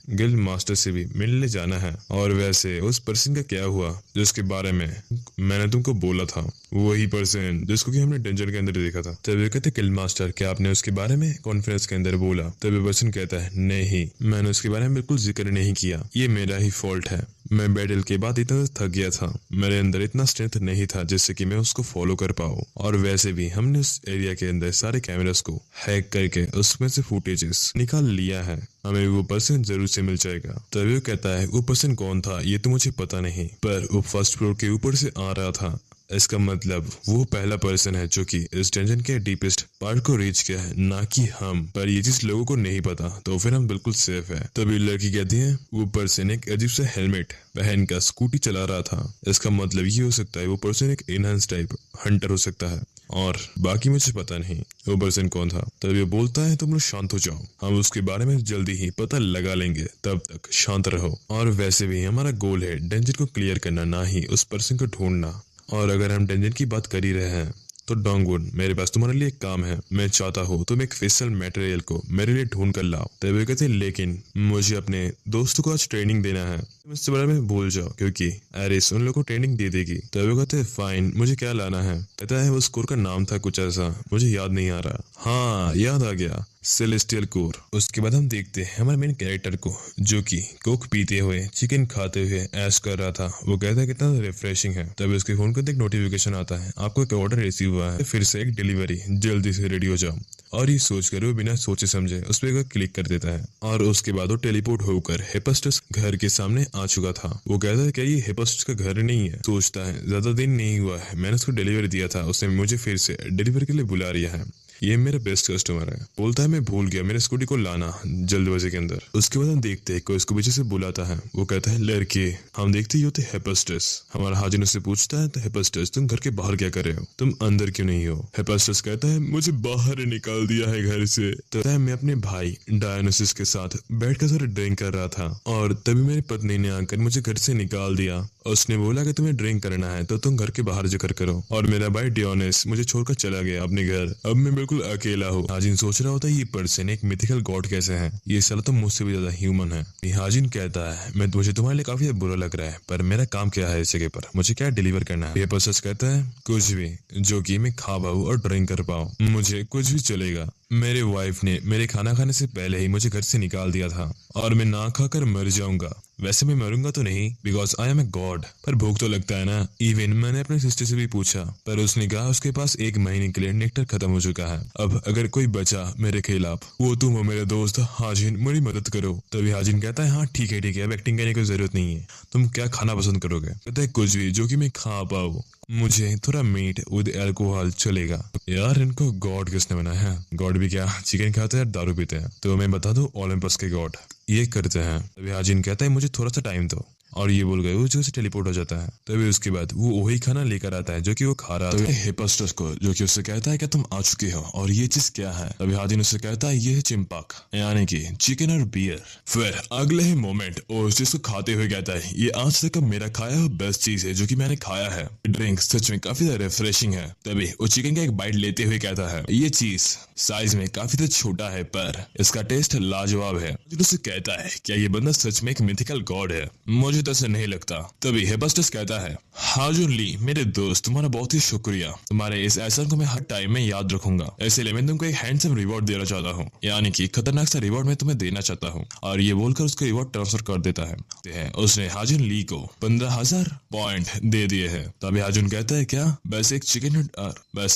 गिल्ड मास्टर से भी मिलने जाना है। और वैसे उस पर्सन का क्या हुआ जिसके बारे में मैंने तुमको बोला था, वही पर्सन जिसको कि हमने डंजन के अंदर देखा था। तभी कहते गिल्ड मास्टर क्या आपने उसके बारे में कॉन्फ्रेंस के अंदर बोला। तभी पर्सन कहता है नहीं, मैंने उसके बारे में बिल्कुल जिक्र नहीं किया, ये मेरा ही फॉल्ट है। मैं बैटल के बाद इतना थक गया था, मेरे अंदर इतना स्ट्रेंथ नहीं था जिससे कि मैं उसको फॉलो कर पाऊँ। और वैसे भी हमने उस एरिया के अंदर सारे कैमरास को हैक करके उसमें से फुटेजेस निकाल लिया है, हमें वो पर्सन जरूर से मिल जाएगा। तभी वो कहता है वो पर्सन कौन था ये तो मुझे पता नहीं, पर वो फर्स्ट फ्लोर के ऊपर से आ रहा था, इसका मतलब वो पहला पर्सन है जो कि इस डंजन के डीपेस्ट पार्ट को रीच किया है, ना कि हम। पर ये चीज लोगों को नहीं पता, तो फिर हम बिल्कुल सेफ है। तभी लड़की कहती है वो पर्सन एक अजीब सा हेलमेट पहन कर स्कूटी चला रहा था, इसका मतलब ये हो सकता है वो पर्सन एक इनहांस टाइप हंटर हो सकता है, और बाकी मुझे पता नहीं वो पर्सन कौन था। तभी वो बोलता है तुम लोग शांत हो जाओ, हम उसके बारे में जल्दी ही पता लगा लेंगे, तब तक शांत रहो। और वैसे भी हमारा गोल है डंजन को क्लियर करना, ना ही उस पर्सन को ढूंढना। और अगर हम डंजन की बात कर ही रहे हैं तो डोंगवुन मेरे पास तुम्हारे लिए एक काम है, मैं चाहता हूँ तुम एक स्पेशल मटेरियल को मेरे लिए ढूंढ कर लाओ। तभी कहते लेकिन मुझे अपने दोस्तों को आज ट्रेनिंग देना है, तुम इसके बारे में भूल जाओ क्योंकि एरिस उन लोगों को ट्रेनिंग दे देगी। तभी कहते फाइन, मुझे क्या लाना है। कहता है उस कोर का नाम था कुछ ऐसा, मुझे याद नहीं आ रहा। हाँ याद आ गया, सेलेस्टियल कोर। उसके बाद हम देखते हैं हमारे मेन कैरेक्टर को जो कि कोक पीते हुए चिकन खाते हुए ऐश कर रहा था। वो कहता है कितना रिफ्रेशिंग है। तभी उसके फोन को एक नोटिफिकेशन आता है, आपको एक ऑर्डर रिसीव हुआ है, फिर से एक डिलीवरी, जल्दी से रेडी हो जाओ। और ये सोचकर वो बिना सोचे समझे उस पर क्लिक कर देता है और उसके बाद वो टेलीपोर्ट होकर हेफेस्टस घर के सामने आ चुका था। वो कहता है क्या ये हेफेस्टस का घर नहीं है। सोचता है ज्यादा दिन नहीं हुआ है, मैंने उसको डिलीवरी दिया था, उसने मुझे फिर से डिलीवरी के लिए बुला रिया है, ये मेरा बेस्ट कस्टमर है। बोलता है मैं भूल गया, मेरे स्कूटी को लाना जल्दबाजी के अंदर। उसके बाद हम देखते हैं कोई इसको पीछे से बुलाता है, वो कहता है लड़के। हम देखते ही होते हेफेस्टस। हमारा हाजिन उससे पूछता है तो हेफेस्टस तुम घर के बाहर क्या कर रहे हो, तुम अंदर क्यों नहीं हो। हेफेस्टस कहता है मुझे बाहर निकाल दिया है घर से। तो मैं अपने भाई डायनोसिस के साथ बैठकर सारा ड्रिंक कर रहा था और तभी मेरी पत्नी ने आकर मुझे घर से निकाल दिया। उसने बोला कि तुम्हें ड्रिंक करना है तो तुम घर के बाहर जाकर करो, और मेरा भाई डियोनिस मुझे छोड़कर चला गया अपने घर। अब मैं बिल्कुल अकेला हो। हाजिन सोच रहा होता है ये पर्सन एक मिथिकल गॉड कैसे है, ये साला तो मुझसे भी ज्यादा ह्यूमन है। हाजिन कहता है मैं मुझे तुम्हारे लिए काफी बुरा लग रहा है, पर मेरा काम क्या है इस जगह पर, मुझे क्या डिलीवर करना है। ये पर्सन कहता है कुछ भी जो कि मैं खा पाऊँ और ड्रिंक कर पाऊँ, मुझे कुछ भी चलेगा। मेरे वाइफ ने मेरे खाना खाने से पहले ही मुझे घर से निकाल दिया था और मैं ना खाकर मर जाऊंगा। वैसे मैं मरूंगा तो नहीं because I am a god, पर भूख तो लगता है ना। इवन मैंने अपने सिस्टर से भी पूछा, पर उसने कहा उसके पास 1 महीने के लिए नेक्टर खत्म हो चुका है। अब अगर कोई बचा मेरे खिलाफ वो तुम हो मेरे दोस्त हाजिन, मेरी मदद करो। तभी हाजिन कहता है हाँ ठीक है, अब एक्टिंग करने की जरूरत नहीं है, तुम क्या खाना पसंद करोगे। कहता है कुछ भी जो कि मैं खा पाऊँ, मुझे थोड़ा मीट विद अल्कोहल चलेगा। यार इनको गॉड किसने बनाया है, गॉड भी क्या चिकन खाते हैं दारू पीते हैं। तो मैं बता दूं ओलंपस के गॉड ये करते हैं। तभी हाजिन कहता है मुझे थोड़ा सा टाइम दो, और ये बोल गए वो जगह से टेलीपोर्ट हो जाता है। तभी उसके बाद वो वही खाना लेकर आता है जो कि वो खा रहा था। हेफेस्टस को जो कि उससे कहता है कि तुम आ चुके हो और ये चीज क्या है। तभी हाजिन उससे कहता है ये है चिंपाक, यानी कि चिकन और बियर। फिर अगले ही मोमेंट वो उस चीज को खाते हुए कहता है ये आज तक का मेरा खाया हुआ बेस्ट चीज है जो कि मैंने खाया है। ड्रिंक सच में काफी ज्यादा रिफ्रेशिंग है। तभी वो चिकन का एक बाइट लेते हुए कहता है ये चीज साइज में काफी तो छोटा है पर इसका टेस्ट लाजवाब है। उससे कहता है क्या ये बंदा सच में एक मिथिकल गॉड है, मुझे तो ऐसा नहीं लगता। तभी हेफेस्टस कहता है हाजुन ली मेरे दोस्त तुम्हारा बहुत ही शुक्रिया, तुम्हारे इस एहसान को मैं हर टाइम में याद रखूंगा, इसलिए मैं तुमको एक हैंडसम रिवॉर्ड देना चाहता हूँ, यानी कि खतरनाक सा रिवॉर्ड मैं तुम्हें देना चाहता हूँ। और ये बोलकर उसको रिवॉर्ड ट्रांसफर कर देता है। उसने हाजुन ली को 15,000 पॉइंट दे दिए हैं। तभी हाजुन कहता है क्या बस एक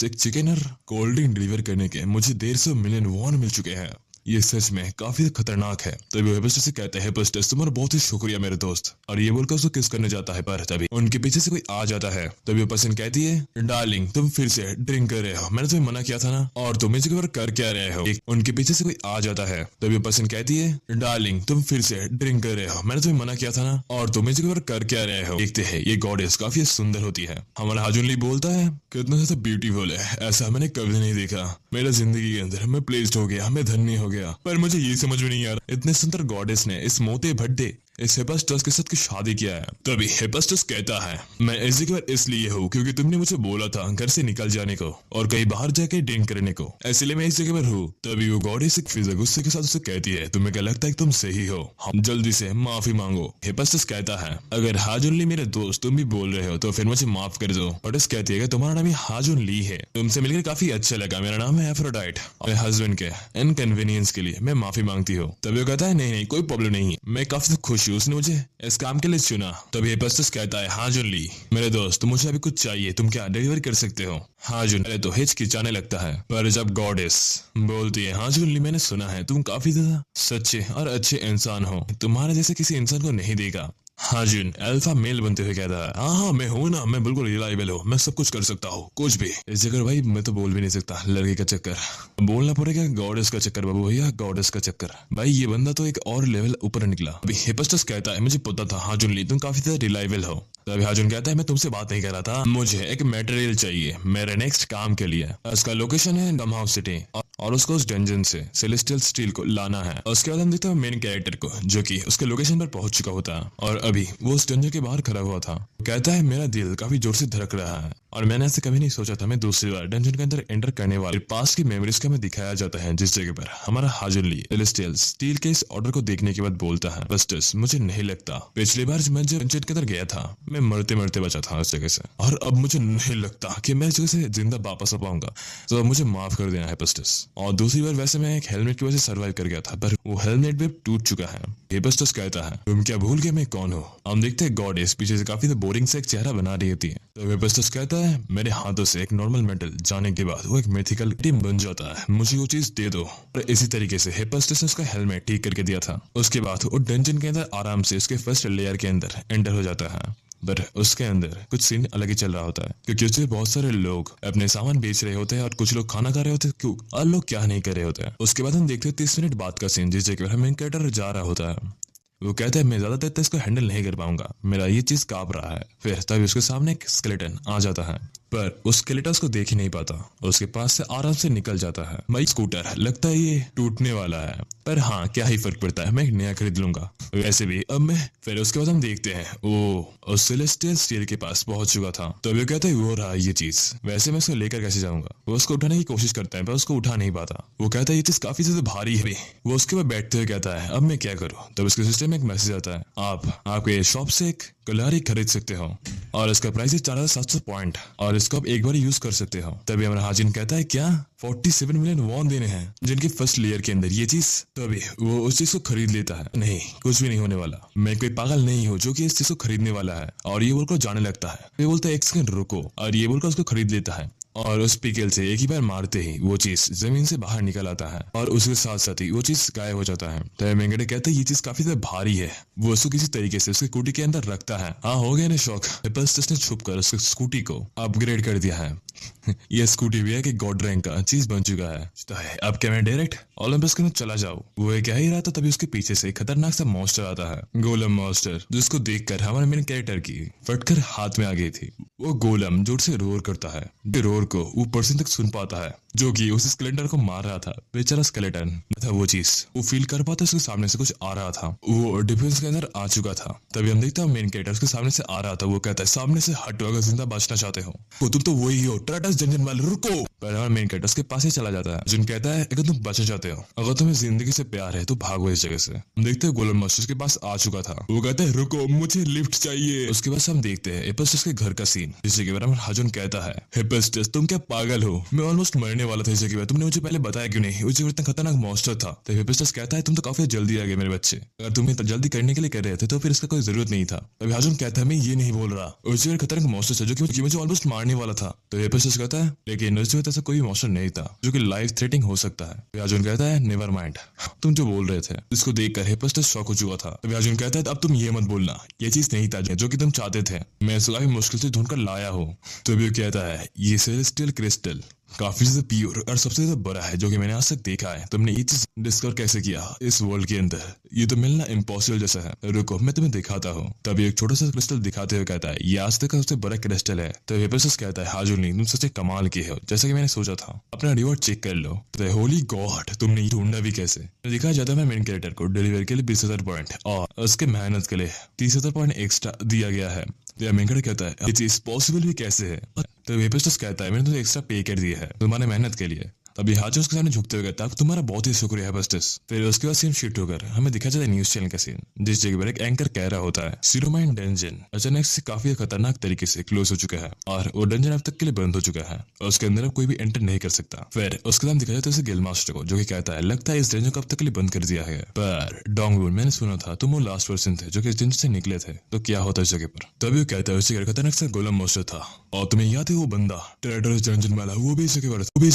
चिकन और कोल्ड ड्रिंक डिलीवर करने के मुझे 150 मिलियन वॉन मिल चुके हैं, ये सच में काफी खतरनाक है। तभी हेफेस्टस से कहते हैं हेफेस्टस तुम्हारा बहुत ही शुक्रिया मेरे दोस्त, और ये बोलकर उसको किस करने जाता है। पर तभी उनके पीछे से कोई आ जाता है। तभी वो पर्सन कहती है डार्लिंग तुम फिर से ड्रिंक कर रहे हो, मैंने तुम्हें मना किया था ना, और तुम इस जगह पर कर क्या रहे हो। उनके पीछे से कोई आ जाता है। तभी वो पर्सन कहती है डार्लिंग तुम फिर से ड्रिंक कर रहे हो, मैंने तुम्हें मना किया था ना, और तुम इस जगह पर कर क्या रहे हो। देखते हैं ये गॉडेस काफी सुंदर होती है। हमारा हाजुन ली बोलता है कितना ज्यादा ब्यूटीफुल है, ऐसा मैंने कभी नहीं देखा। मेरा जिंदगी के अंदर मैं प्लेस्ड हो गया, मैं धन्य हो गया। पर मुझे ये समझ में नहीं आ रहा इतने सुंदर गॉडेस ने इस मोटे भड्डे इस हेफेस्टस के साथ की शादी किया है। तभी हेफेस्टस कहता है मैं इस जगह पर इसलिए हूँ क्योंकि तुमने मुझे बोला था घर से निकल जाने को और कहीं बाहर जाके ड्रिंक करने को, इसलिए मैं इस जगह पर हूँ। तभी वो गॉडेस एक फिजा गुस्से के साथ उसे कहती है तुम्हें क्या लगता है कि तुम सही हो, हम जल्दी से माफी मांगो। हेफेस्टस कहता है अगर हाजुन ली मेरे दोस्त तुम भी बोल रहे हो तो फिर मुझे माफ कर दो। गॉडेस कहती है तुम्हारा नाम ही हाजुन ली है, तुमसे मिलकर काफी अच्छा लगा, मेरा नाम है एफ्रोडाइट, और हस्बैंड के इनकन्वीनियंस के लिए मैं माफी मांगती हूँ। तभी वो कहता है नहीं कोई प्रॉब्लम नहीं, मैं काफी खुश हूँ उसने मुझे इस काम के लिए चुना। तभी हेफेस्टस कहता है हाजुन ली मेरे दोस्त मुझे अभी कुछ चाहिए, तुम क्या डिलीवर कर सकते हो। हाजुन पहले तो हिचकिचाने लगता है, पर जब गॉडेस बोलती है हाजुन ली मैंने सुना है तुम काफी ज्यादा सच्चे और अच्छे इंसान हो, तुम्हारे जैसे किसी इंसान को नहीं देखा। हाजुन अल्फा मेल बनते हुए कहता है हाँ मैं हूँ ना, मैं बिल्कुल रिलायबल हूँ, मैं सब कुछ कर सकता हूँ, कुछ भी। इस जगह भाई मैं तो बोल भी नहीं सकता, लड़के का चक्कर बोलना पड़ेगा, गॉडेस का चक्कर बाबू भैया, गॉडेस का चक्कर। भाई ये बंदा तो एक और लेवल ऊपर निकला। अभी हेफेस्टस कहता है मुझे पता था हाजुन ली तुम काफी ज्यादा रिलायबल हो। तभी हाजुन कहता है मैं तुमसे बात नहीं कर रहा था, मुझे एक मटेरियल चाहिए मेरे नेक्स्ट काम के लिए। उसका लोकेशन है डमहाउस सिटी और उसको उस डंजन से सेलेस्टियल स्टील को लाना है। उसके बाद हम देखते हैं मेन कैरेक्टर को जो कि उसके लोकेशन पर पहुंच चुका होता है और अभी वो उस डंजन के बाहर खड़ा हुआ था। कहता है मेरा दिल काफी जोर से धड़क रहा है और मैंने ऐसे कभी नहीं सोचा था मैं दूसरी बार डंजन के अंदर एंटर करने वाले। पास की मेमोरीज का हमें दिखाया जाता है जिस जगह पर हमारा हाजुन ली सेलेस्टियल स्टील के इस ऑर्डर को देखने के बाद बोलता है बस्टर्स मुझे नहीं लगता पिछली बार मैं जब डंजन के अंदर गया था मैं मरते मरते बचा था उस जगह से, और अब मुझे नहीं लगता कि मैं इस जगह से जिंदा वापस आ पाऊंगा, तो मुझे माफ कर देना है बस्टर्स। और दूसरी बार वैसे मैं एक हेलमेट की वजह से सर्वाइव कर गया था पर वो हेलमेट भी टूट चुका है। हेफेस्टस कहता है तुम क्या भूल गए मैं कौन हूँ। हम देखते हैं गॉडेस पीछे से काफी बोरिंग से एक चेहरा बना रही होती है। तो हेफेस्टस कहता है मेरे हाथों से एक नॉर्मल मेटल जाने के बाद वो एक मिथिकल टीम बन जाता है, मुझे वो चीज दे दो। और इसी तरीके से हेफेस्टस ने उसका हेलमेट ठीक करके दिया था। उसके बाद वो डंजन के अंदर आराम से उसके फर्स्ट लेयर के अंदर एंटर हो जाता है। पर उसके अंदर कुछ सीन अलग ही चल रहा होता है क्योंकि उससे बहुत सारे लोग अपने सामान बेच रहे होते हैं और कुछ लोग खाना खा रहे होते हैं क्यों और लोग क्या नहीं कर रहे होते हैं। उसके बाद हम देखते हैं 30 मिनट बाद का सीन जिस जगह मेन कैरेक्टर जा रहा होता है। वो कहता है मैं ज्यादा देर तक इसको हैंडल नहीं कर पाऊंगा, मेरा ये चीज कांप रहा है। फिर तभी उसके सामने एक स्केलेटन आ जाता है पर उस स्केलेटन को देख ही नहीं पाता, उसके पास से आराम से निकल जाता है। मैं स्कूटर लगता है ये टूटने वाला है, पर हाँ क्या ही फर्क पड़ता है, मैं एक नया खरीद लूंगा। वैसे भी अब मैं फिर उसके बाद हम देखते हैं वो सेलेस्टियल स्टील के पास पहुंच चुका था। तो अभी कहता है वो रहा ये चीज, वैसे मैं उसको लेकर कैसे जाऊंगा। वो उसको उठाने की कोशिश करता है पर उसको उठा नहीं पाता। वो कहता है ये चीज काफी ज्यादा भारी है। वो उसके बाद बैठते हुए कहता है अब मैं क्या करूँ। तब उसके सिस्टम में एक मैसेज आता है, आपके शॉप से एक कलारी खरीद सकते हो और इसका प्राइस है 4700 पॉइंट और इसको आप एक बार यूज कर सकते हो। तभी हमारा हाजिन कहता है क्या 47 मिलियन वॉन देने हैं जिनके फर्स्ट लेयर के अंदर ये चीज। तभी वो उस चीज को खरीद लेता है। नहीं कुछ भी नहीं होने वाला, मैं कोई पागल नहीं हूँ जो कि इस चीज को खरीदने वाला है। और ये बोलकर जाने लगता है। ये बोलता है एक सेकंड रुको, और ये बोलकर उसको खरीद लेता है। और उस पिकेल से एक ही बार मारते ही वो चीज जमीन से बाहर निकल आता है और उसके साथ साथ ही वो चीज गायब हो जाता है। तो मेंगड़े कहते हैं ये चीज काफी ज्यादा भारी है। वो उसको किसी तरीके से उसकी स्कूटी के अंदर रखता है। हाँ हो गया ना शौक। ने छुप कर उसकी स्कूटी को अपग्रेड कर दिया है। ये स्कूटी भी है कि गॉड रैंक का चीज बन चुका है। तो है अब क्या मैं डायरेक्ट ओलंपस के अंदर चला जाऊं। वो क्या ही रहा था तभी उसके पीछे से खतरनाक सा मॉन्स्टर आता है, गोलम मॉन्स्टर, जिसको देखकर हमारे मेन कैरेक्टर की फटकर हाथ में आ गई थी। वो गोलम जोर से रोर करता है, रोर को ऊपर से तक सुन पाता है जो कि उस स्केलेटन को मार रहा था। बेचारा स्केलेटन था वो चीज वो फील कर पाता, उसके सामने से कुछ आ रहा था। वो डिफेंस के अंदर आ चुका था। तभी हम देखते हैं मेन कैरेक्टर उसके सामने से आ रहा था। वो कहता है सामने से हटो अगर जिंदा बचना चाहते हो। वो तुम तो वही हो ट्राटस जंजन वाले, रुको। पर हमारा मेन कैरेक्टर उसके पास ही चला जाता है। जिन कहता है अगर तुम बचना चाहते हो, अगर तुम्हें जिंदगी से प्यार है तो भागो इस जगह से। हम देखते हैं गोलम मास्टर के पास आ चुका था। वो कहता है रुको मुझे लिफ्ट चाहिए। उसके बाद हम देखते हैं हेपेस्टस के घर का सीन, जिसके के बारे में हाजुन कहता है हेपेस्टस तुम क्या पागल हो, मैं ऑलमोस्ट मरने वाला था इस जगह। तुमने मुझे पहले बताया क्यों नहीं, उस जगह इतना खतरनाक मॉन्स्टर था। तो हेपेस्टस कहता है तुम तो काफी जल्दी आ गए मेरे बच्चे, अगर तुम्हें जल्दी करने के लिए कर रहे थे तो फिर इसका कोई जरूरत नहीं था। अभी हाजुन कहता है मैं ये नहीं बोल रहा, उस जगह खतरनाक मॉन्स्टर था जो कि मुझे ऑलमोस्ट मारने वाला था। तो हेपेस्टस कहता है लेकिन उस जगह ऐसा कोई मॉन्स्टर नहीं था जो कि लाइफ थ्रेटनिंग हो सकता है। हाजुन कहता है नेवर माइंड, तुम जो बोल रहे थे। इसको देखकर हेपेस्टस शॉक हो चुका था। तभी हाजुन कहता है अब तुम ये मत बोलना, ये चीज नहीं था जो कि तुम चाहते थे, मैं इसको काफी मुश्किल से ढूंढकर लाया हूँ। तो भी कहता है ये सेलेस्टियल क्रिस्टल काफी ज्यादा प्योर और सबसे ज्यादा बड़ा है जो कि मैंने आज तक देखा है। तुमने ये चीज डिस्कवर कैसे किया इस वर्ल्ड के अंदर, ये तो मिलना इम्पॉसिबल जैसा है। रुको मैं तुम्हें दिखाता हूँ। तभी एक छोटा सा क्रिस्टल दिखाते हुए कहता है ये आज तक का सबसे बड़ा क्रिस्टल है। तो हेपेस्टस कहता है हाजुनी तुम सच्चे कमाल की हो, जैसा कि मैंने सोचा था, अपना रिवॉर्ड चेक कर लो। तो होली गॉड तुमने ये ढूंढना भी कैसे। तो दिखाया जाता है मेन कैरेक्टर को डिलीवरी के लिए 20,000 पॉइंट और उसके मेहनत के लिए 30,000 पॉइंट एक्स्ट्रा दिया गया है। मेंगड़ कहता है ये चीज पॉसिबल भी कैसे है। तो हेपेस्टस कहता है मैंने तुम्हें एक्स्ट्रा पे कर दिया है तुम्हारे मेहनत के लिए। तभी हाजुन उसके सामने झुकते हुए कहता है तुम्हारा बहुत ही शुक्रिया हेपेस्टस। फिर उसके बाद सीन शिफ्ट होकर हमें दिखा जाता है न्यूज चैनल का सीन, जिस जगह पर एक एंकर कह रहा होता है सीरोमाइन डंजन अचानक से काफी खतरनाक तरीके से क्लोज हो चुका है और वो डंजन अब तक के लिए बंद हो चुका है और उसके अंदर अब कोई भी एंटर नहीं कर सकता। फिर उसके सामने दिखा जाता है गिल मास्टर को, जो कि कहता है लगता है इस डंजन को अब तक के लिए बंद कर दिया है। पर डोंगवुन मैंने सुना था तुम वो लास्ट पर्सन थे जो कि इस डंजन से निकले थे, तो क्या होता इस जगह पर। तभी वो कहता है उस जगह खतरनाक सा गोलम मास्टर था और तुम्हें याद है वो बंदा ट्रेडर्स डंजन वाला, वो भी इस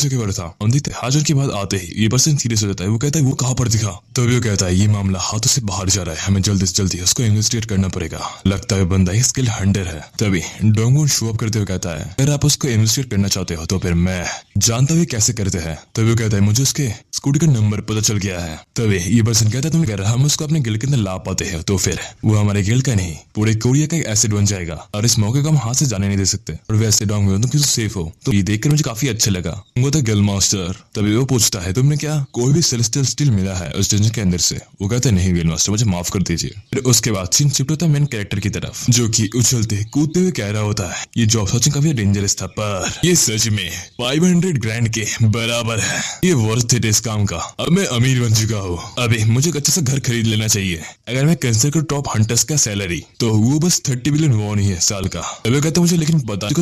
जगह पर था। हम देखते हाजुन की बात आते ही ये पर्सन सीरियस हो जाता है। वो कहता है वो कहाँ पर दिखा। तभी वो कहता है ये मामला हाथों से बाहर जा रहा है, हमें जल्दी से जल्दी उसको इन्वेस्टिगेट करना पड़ेगा, लगता है बंदा ही स्किल हंटर है। तभी डोंगवुन शो अप करते हुए कहता है अगर आप उसको इन्वेस्टिगेट करना चाहते हो तो फिर मैं जानता हुए कैसे करते हैं। तभी वो कहता है मुझे उसके स्कूटी का नंबर पता चल गया है। तभी ये पर्सन कहता है तुम कह रहे हम उसको अपने गिल्ड के अंदर ला पाते हैं तो फिर वो हमारे गिल्ड का नहीं पूरे कोरिया का एक एसिड बन जाएगा और इस मौके को हम हाथ से जाने नहीं दे सकते। और वैसे डोंगवुन तुम किसी सेफ हो, तो ये देखकर मुझे काफी अच्छा लगा। वो था गिल्ड मास्टर। तभी वो पूछता है तुमने क्या कोई भी सेलेस्टियल स्टील मिला है उस डंजन के अंदर से। वो कहता है नहीं गिल्ड मास्टर मुझे माफ कर दीजिए। फिर उसके बाद सीन शिफ्ट होता है मेन कैरेक्टर की तरफ, जो कि उछलते कूदते हुए कह रहा होता है ये जॉब सच में काफी डेंजरस था पर ये सच में 500 ग्रैंड के बराबर है, ये वर्थ इट इस काम का। अब मैं अमीर बन चुका हूँ, अभी मुझे एक अच्छा सा घर खरीद लेना चाहिए। अगर मैं कंसिडर करूं टॉप हंटर्स का सैलरी तो वो बस 30 बिलियन वॉन ही है साल का। अभी कहता मुझे लेकिन बता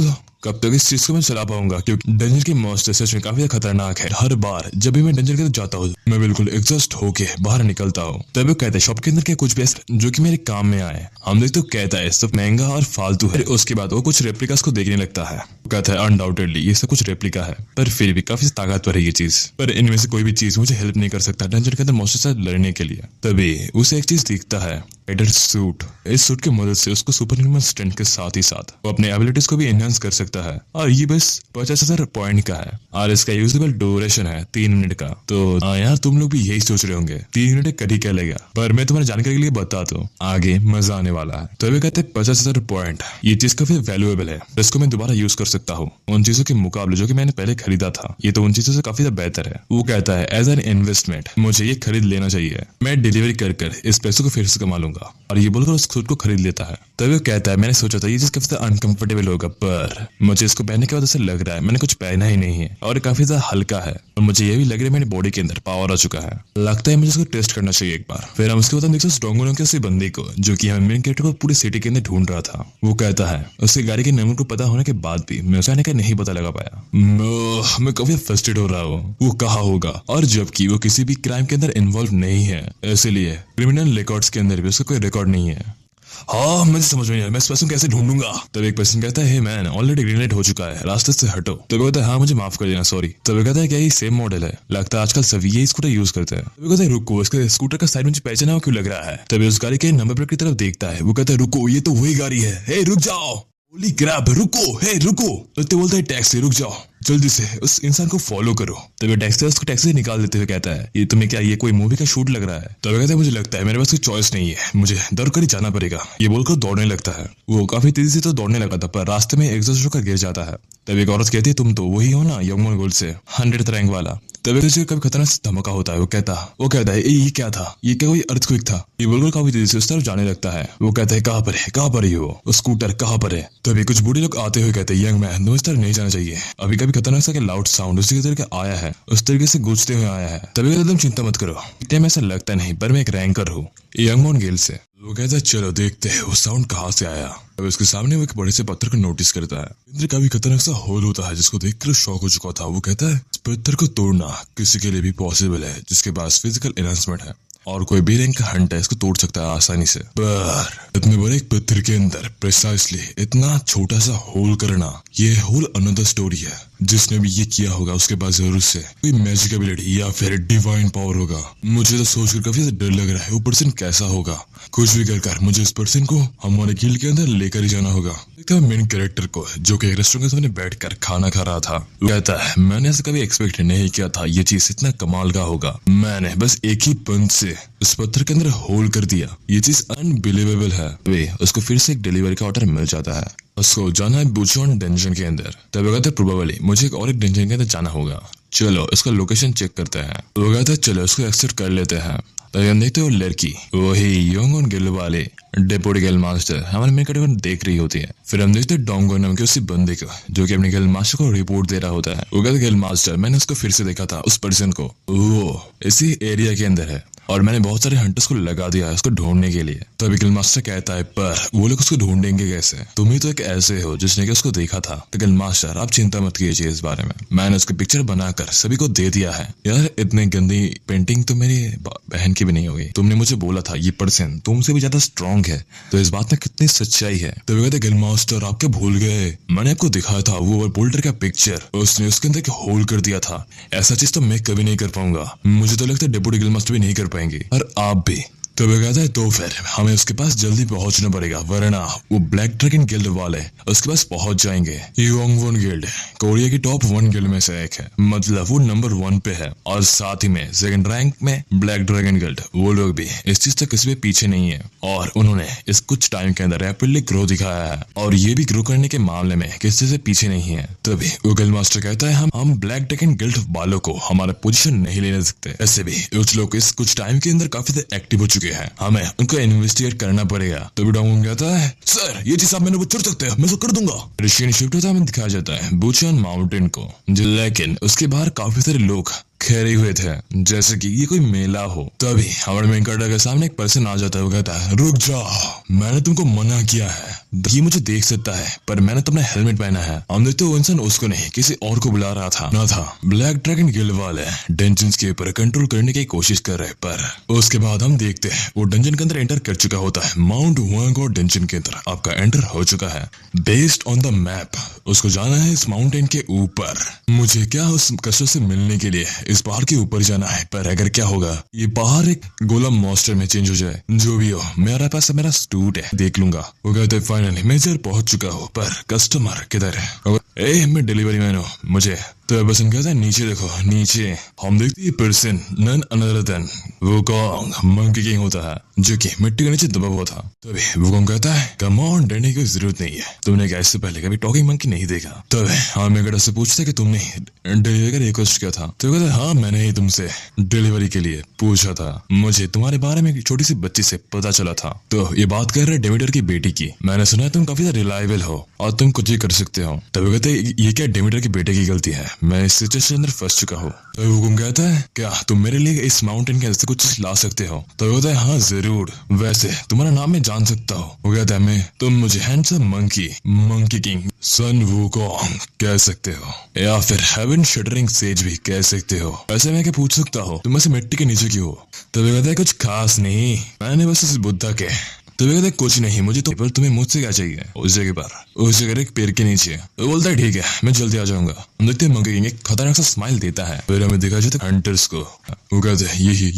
कब तक इस चीज को मैं चला पाऊंगा, क्योंकि डंजन के मॉन्स्टर सच में काफी खतरनाक है। हर बार जब भी मैं डंजन के अंदर जाता हूँ मैं बिल्कुल एग्जॉस्ट होके बाहर निकलता हूँ। तभी वो कहता है शॉप के अंदर क्या कुछ भी जो कि मेरे काम में आए। हम देखते तो कहता है सब महंगा और फालतू है। उसके बाद वो कुछ रेप्लिकास को देखने लगता है, कहता है अनडाउटेडली ये सब कुछ रेप्लिका है पर फिर भी काफी ताकतवर है ये चीज, पर इनमें से कोई भी चीज मुझे हेल्प नहीं कर सकता डंजन के अंदर मॉन्स्टर से लड़ने के लिए। तभी उसे एक चीज दिखता है एडर सूट। इस सूट की मदद से उसको सुपर ह्यूमन स्ट्रेंथ के साथ ही साथ वो अपने एबिलिटीज को भी एनहांस कर सकता है और ये बस 50,000 पॉइंट का है। और इसका यूजेबल ड्यूरेशन है 3 मिनट का। तो यार तुम लोग भी यही सोच रहे होंगे 3 मिनट कर ही क्या लेगा, पर मैं तुम्हारी जानकारी के लिए बता दूं आगे मजा आने वाला है। तो वे कहते हैं 50,000 पॉइंट, ये चीज काफी वैल्यूएबल है, इसको मैं दोबारा यूज कर सकता हूँ उन चीजों के मुकाबले जो कि मैंने पहले खरीदा था। ये तो उन चीजों से काफी ज्यादा बेहतर है। वो कहता है एज एन इन्वेस्टमेंट मुझे ये खरीद लेना चाहिए, मैं डिलीवरी कर कर इस पैसों को फिर से कमा लूंगा। और ये बोलकर उस खुद को खरीद लेता है। तभी वो कहता है मैंने सोचा था ये चीज काफी ज्यादा अनकंफर्टेबल होगा, पर मुझे इसको पहनने के बाद ऐसा लग रहा है मैंने कुछ पहना ही नहीं है और काफी ज्यादा हल्का है, और मुझे ये भी लग रहा है मेरी बॉडी के अंदर पावर आ चुका है। लगता है मुझे इसको टेस्ट करना चाहिए एक बार। फिर हम उसके बाद हम देखते हैं डोंगो नाम के उसी बंदे को जो कि हमें मेन कैरेक्टर को पूरी सिटी के अंदर ढूंढ रहा था। वो कहता है उसकी गाड़ी के नंबर को पता होने के बाद भी मैं उसका नहीं पता लगा पाया। मैं काफी फ्रस्ट्रेट हो रहा हूँ, वो कहाँ होगा, और जबकि वो किसी भी क्राइम के अंदर इन्वॉल्व नहीं है, इसीलिए क्रिमिनल रिकॉर्ड्स के अंदर भी उसका कोई रिकॉर्ड नहीं है। हाँ मुझे समझ में नहीं, मैं इस पर्सन कैसे ढूंढूंगा। तब एक पर्सन कहता है मैन ऑलरेडी ग्रीन लाइट हो चुका है, रास्ते से हटो। तब कहता है हाँ मुझे माफ कर देना सॉरी। तब कहता है क्या ये सेम मॉडल है, लगता है आजकल सभी ये स्कूटर यूज करते हैं। तब कहता है रुको, इसके स्कूटर का साइड मुझे पहचाना हुआ क्यों लग रहा है। तभी उस गाड़ी के नंबर प्लेट की तरफ देखता है। वो कहता है रुको ये तो वही गाड़ी है, हे रुक जाओ, होली क्रैप रुको, हे रुको। तो बोलता है टैक्सी रुक जाओ, जल्दी से उस इंसान को फॉलो करो। तभी टैक्सी उसको टैक्सी से निकाल देते हुए कहता है ये तुम्हें क्या ये कोई मूवी का शूट लग रहा है। तभी कहता है मुझे लगता है मेरे पास कोई चॉइस नहीं है, मुझे दौड़ कर ही जाना पड़ेगा। ये बोलकर दौड़ने लगता है। वो काफी तेजी से तो दौड़ने लगा था, पर रास्ते में एग्जॉस्ट होकर गिर जाता है। तभी एक औरत कहती है तुम तो वही हो ना यंग गोल्ड से 100th रैंक वाला। तभी तुझे कभी खतरनाक से धमाका होता है। वो कहता है ये क्या था, ये क्या कोई अर्थक्वेक था। ये बोलकर काफी तेजी से उस तरफ जाने लगता है। वो कहता है कहाँ पर है वो स्कूटर कहाँ पर है। तभी कुछ बूढ़े लोग आते हुए कहते हैं यंग मैन तुम इस तरफ नहीं जाना चाहिए, अभी कभी खतरनाक सा लाउड साउंड उसी तरीके आया है, उस तरीके से गूंजते हुए आया है। तभी एकदम चिंता मत करो, टाइम ऐसा लगता नहीं, पर मैं एक रैंकर हूँ यंग गेल से। वो कहता है चलो देखते हैं वो साउंड कहाँ से आया। अब उसके सामने वो एक बड़े से पत्थर को नोटिस करता है। इंद्र का भी खतरनाक सा होल होता है जिसको देखकर शॉक हो चुका था। वो कहता है इस पत्थर को तोड़ना किसी के लिए भी पॉसिबल है जिसके पास फिजिकल एनहांसमेंट है, और कोई भी रैंक का हंट है इसको तोड़ सकता है आसानी से। पर इतने बड़े एक पत्थर के अंदर प्रिसाइसली इतना छोटा सा होल करना, ये होल अनदर स्टोरी है। जिसने भी ये किया होगा उसके पास जरूर से कोई मैजिक एबिलिटी या फिर डिवाइन पावर होगा। मुझे तो सोचकर काफी डर लग रहा है वो पर्सन कैसा होगा। कुछ भी कर मुझे इस पर्सन को हमारे गिल्ड के अंदर लेकर ही जाना होगा। मेन कैरेक्टर को जो कि एक रेस्टोरेंट के सामने बैठकर खाना खा रहा था। वो कहता है मैंने ऐसा कभी एक्सपेक्ट नहीं किया था ये चीज इतना कमाल का होगा। मैंने बस एक ही पंच से उस पत्थर के अंदर होल कर दिया, ये चीज अनबिलीवेबल है। वे उसको फिर से एक डिलीवरी का ऑर्डर मिल जाता है। उसको जाना है बुचोन डंजन के अंदर। तब कहते हैं प्रोबेबली मुझे एक और एक डंजन के अंदर जाना होगा, चलो इसका लोकेशन चेक करते हैं। वो कहता है चलो इसको एक्सेप्ट कर लेते हैं। तभी हम देखते हो लड़की वही योंगन गिल वाले डेप्यूटी गिल मास्टर हमारे मेन कैरेक्टर देख रही होती है। फिर हम देखते हैं डोंगो नाम के उसी बंदे को जो कि अपने गिल मास्टर को रिपोर्ट दे रहा होता है। वो कहता है गिल मास्टर मैंने उसको फिर से देखा था, उस पर्सन को वो इसी एरिया के अंदर है और मैंने बहुत सारे हंटर्स को लगा दिया है उसको ढूंढने के लिए। तभी गिल मास्टर कहता है पर वो लोग उसको ढूंढेंगे कैसे, तुम ही तो एक ऐसे हो जिसने कि उसको देखा था। तो गिल मास्टर आप चिंता मत कीजिए इस बारे में, मैंने उसकी पिक्चर बनाकर सभी को दे दिया है। यार इतनी गंदी पेंटिंग तो मेरी बहन की भी नहीं होगी। तुमने मुझे बोला था ये पर्सन तुमसे भी ज्यादा स्ट्रॉन्ग है, तो इस बात में कितनी सच्चाई है। तभी कहते गिल मास्टर आप क्या भूल गए, मैंने आपको दिखाया था वो बोल्टर का पिक्चर, उसने उसके अंदर होल कर दिया था। ऐसा चीज तो मैं कभी नहीं कर पाऊंगा, मुझे तो लगता है डेप्यूटी गिल मास्टर भी नहीं कर पाएंगे और आप भी। तो वो कहता है तो फिर हमें उसके पास जल्दी पहुंचना पड़ेगा वरना वो ब्लैक ड्रैगन गिल्ड वाले उसके पास पहुंच जाएंगे। योंगवोन गिल्ड कोरिया की टॉप 1 गिल्ड में से एक है, मतलब वो नंबर 1 पे है, और साथ ही में सेकंड रैंक में ब्लैक ड्रैगन गिल्ड वो लोग भी इस चीज से किसी भी पीछे नहीं है, और उन्होंने इस कुछ टाइम के अंदर रैपिडली ग्रो दिखाया है और ये भी ग्रो करने के मामले में किसी से पीछे नहीं है। तभी वो गिल्ड मास्टर कहता है हम ब्लैक ड्रैगन गिल्ड वालों को हमारा पोजीशन नहीं लेने सकते। ऐसे भी कुछ लोग इस कुछ टाइम के अंदर काफी एक्टिव हो चुके हैं, हमें उनको इन्वेस्टिगेट करना पड़ेगा। तो डोंगोन कहता है सर ये चीज आप मैंने वो चढ़ सकते हैं, मैं उसको कर दूंगा। ऋषि शिफ्ट होता है दिखाया जाता है बुचन माउंटेन को, लेकिन उसके बाहर काफी सारे लोग खड़े हुए थे जैसे कि ये कोई मेला हो। तभी हमारे मेन कैरेक्टर के सामने एक पर्सन आ जाता है। वो कहता है रुक जाओ, मैंने तुमको मना किया है, ये मुझे देख सकता है पर मैंने तुमने हेलमेट पहना है। हम देखते वो इंसान उसको नहीं किसी और को बुला रहा था ना था। ब्लैक ड्रैगन गिल्ड वाले डंजन्स के ऊपर कंट्रोल करने की कोशिश कर रहे, पर उसके बाद हम देखते हैं वो डंजन के अंदर एंटर कर चुका होता है। माउंट हुआंगो डंजन के अंदर आपका एंटर हो चुका है। बेस्ड ऑन द मैप उसको जाना है इस माउंटेन के ऊपर। मुझे क्या उस कष्ट से मिलने के लिए इस पहाड़ के ऊपर जाना है, पर अगर क्या होगा ये पहाड़ एक गोलम मॉन्स्टर में चेंज हो जाए, जो भी हो मेरा पास मेरा स्टूट है देख लूंगा। वो कहते फाइनली मैं जर पहुंच चुका हूँ, पर कस्टमर किधर है। ए मैं डिलीवरी मैन हूँ मुझे। तो बसन कहता है नीचे देखो नीचे। हम देखते ये person none another then Wukong monkey king होता है जो कि मिट्टी के नीचे दबा हुआ था। तभी वुकोंग कहता है कम ऑन डरने की जरूरत नहीं है, तुमने क्या इससे पहले कभी टॉकिंग मंकी नहीं देखा? तभी हाँ मेगड़ा से पूछता है कि तुमने डिलीवरी का रिक्वेस्ट किया था? तो कहता है हाँ मैंने ही तुमसे डिलीवरी के लिए पूछा था, मुझे तुम्हारे बारे में एक छोटी सी बच्ची से पता चला था। तो ये बात कर रहे डेमीटर की बेटी की। मैंने सुना है तुम काफी रिलायबल हो और तुम कुछ भी कर सकते हो। तभी कहते हैं ये क्या डेमीटर की बेटे की गलती है, मैं इस सिचुएशन अंदर फंस चुका हूँ। तो वुकोंग कहता है क्या तुम मेरे लिए इस माउंटेन के अंदर से कुछ चीज ला सकते हो? तो कहता है हाँ जरूर, वैसे तुम्हारा नाम मैं जान सकता हूँ? वो कहता है मैं तुम मुझे हैंडसम मंकी किंग सन वुकोंग कह सकते हो या फिर हेवन शटरिंग सेज भी कह सकते हो। वैसे मैं क्या पूछ सकता हूँ तुम ऐसे मिट्टी के नीचे क्यों हो? तो कहता है कुछ खास नहीं, मैंने बस इस बुद्धा के। तो कहता है कुछ नहीं मुझे तो, पर तुम्हें मुझसे क्या चाहिए? उस जगह एक पेड़ के नीचे। तो बोलता है ठीक है मैं जल्दी आ जाऊंगा। हम देखते हैं मंकी किंग एक खतरनाक सा स्माइल देता है, फिर हमें दिखा जाता है हंटर्स को। वो कहते हैं यही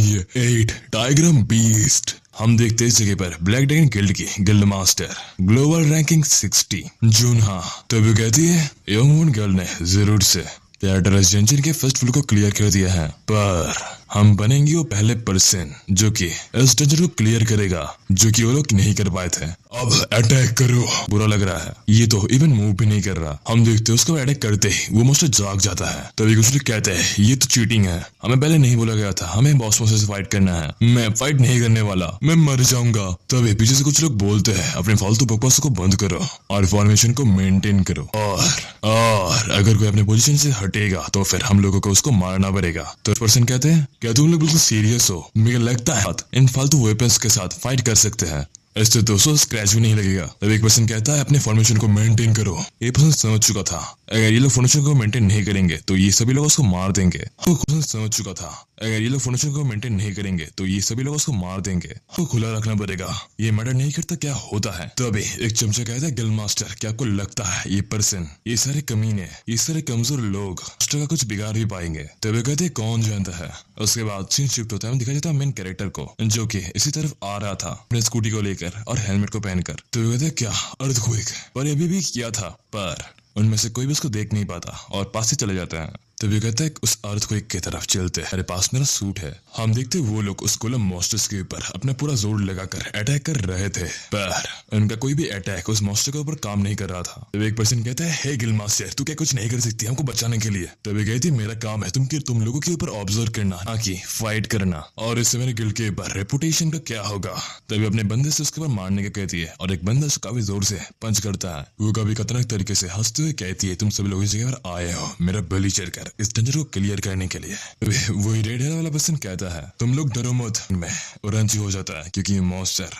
है 8 टाइग्रम बीस्ट। हम देखते हैं इस जगह पर ब्लैक ड्रैगन गिल्ड की गिल्ड मास्टर ग्लोबल रैंकिंग 60 जूनहा। तो वो कहती है यंग वुन गर्ल ने जरूर से कैरेक्टराइज जंजीर के फर्स्ट फ्लोर को क्लियर कर दिया है, पर हम बनेंगे वो पहले पर्सन जो कि इस डेंजर को क्लियर करेगा जो कि वो लोग नहीं कर पाए थे। अब अटैक करो। बुरा लग रहा है, ये तो इवन मूव भी नहीं कर रहा। हम देखते हैं उसको अटैक करते ही वो मोस्टर जाग जाता है। तभी कुछ लोग कहते हैं ये तो चीटिंग है, हमें पहले नहीं बोला गया था, हमें बॉस मोस्टर से फाइट करना है, मैं फाइट नहीं करने वाला, मैं मर जाऊंगा। तभी पीछे से कुछ लोग बोलते हैं अपने फालतू बकवास को बंद करो और फॉर्मेशन को मेंटेन करो, और अगर कोई अपने पोजीशन से हटेगा तो फिर हम लोगों को उसको मारना पड़ेगा। तो पर्सन कहते हैं क्या तुम लोग बिल्कुल सीरियस हो? मुझे लगता है इन फालतू वेपन्स के साथ फाइट कर सकते हैं, इससे 200 स्क्रैच भी नहीं लगेगा। तब एक पर्सन कहता है अपने फॉर्मेशन को मेंटेन करो। ये पर्सन समझ चुका था अगर ये लोग फॉर्मेशन को मेंटेन नहीं करेंगे तो ये सभी लोग उसको मार देंगे। तो पर्सन समझ चुका था अगर ये लोग फॉर्मेशन को मेंटेन नहीं करेंगे तो ये सभी लोग उसको मार देंगे, तो खुला रखना पड़ेगा, ये मैटर नहीं करता क्या होता है। तो अभी एक चमचा कहता है गिल्ड मास्टर क्या आपको लगता है ये पर्सन, ये सारे कमीने, ये सारे कमजोर लोग मास्टर का कुछ बिगाड़ भी पाएंगे? तो वे कहते कौन जानता है। उसके बाद सीन शिफ्ट होता है, दिखाई जाता है मेन कैरेक्टर को जो कि इसी तरफ आ रहा था अपने स्कूटी को लेकर और हेलमेट को पहनकर। तो वे कहते क्या अर्थक्वेक, पर अभी भी किया था, पर उनमें से कोई भी उसको देख नहीं पाता और पास से चले जाता है। तो वे कहता है उस अर्थक्वेक की तरफ चलते हैं, मेरे पास मेरा सूट है। हम देखते वो लोग उस गोलम मॉन्स्टर्स के ऊपर अपना पूरा जोर लगाकर अटैक कर रहे थे, पर उनका कोई भी अटैक उस मॉन्स्टर के ऊपर काम नहीं कर रहा था। तो एक पर्सन कहता है हे गिल्ड मास्टर तू क्या कुछ नहीं कर सकती हमको बचाने के लिए? तो वे कहती मेरा काम है तुम लोगों के ऊपर ऑब्जर्व करना, ना कि फाइट करना, और इससे मेरे गिल्ड के ऊपर रेपुटेशन का क्या होगा। तभी अपने बंदे से उसके ऊपर मारने का कहती है और एक बंदा उसको काफी जोर से पंच करता है। वो काफी खतरनाक तरीके से हंसते हुए कहती है तुम सभी लोग इस जगह पर आए हो मेरा बलि चढ़कर इस डेंजर को क्लियर करने के लिए। वही रेड हेयर वाला पर्सन कहता है तुम लोग डरो मत, में रंजी हो जाता है क्योंकि ये मॉन्स्टर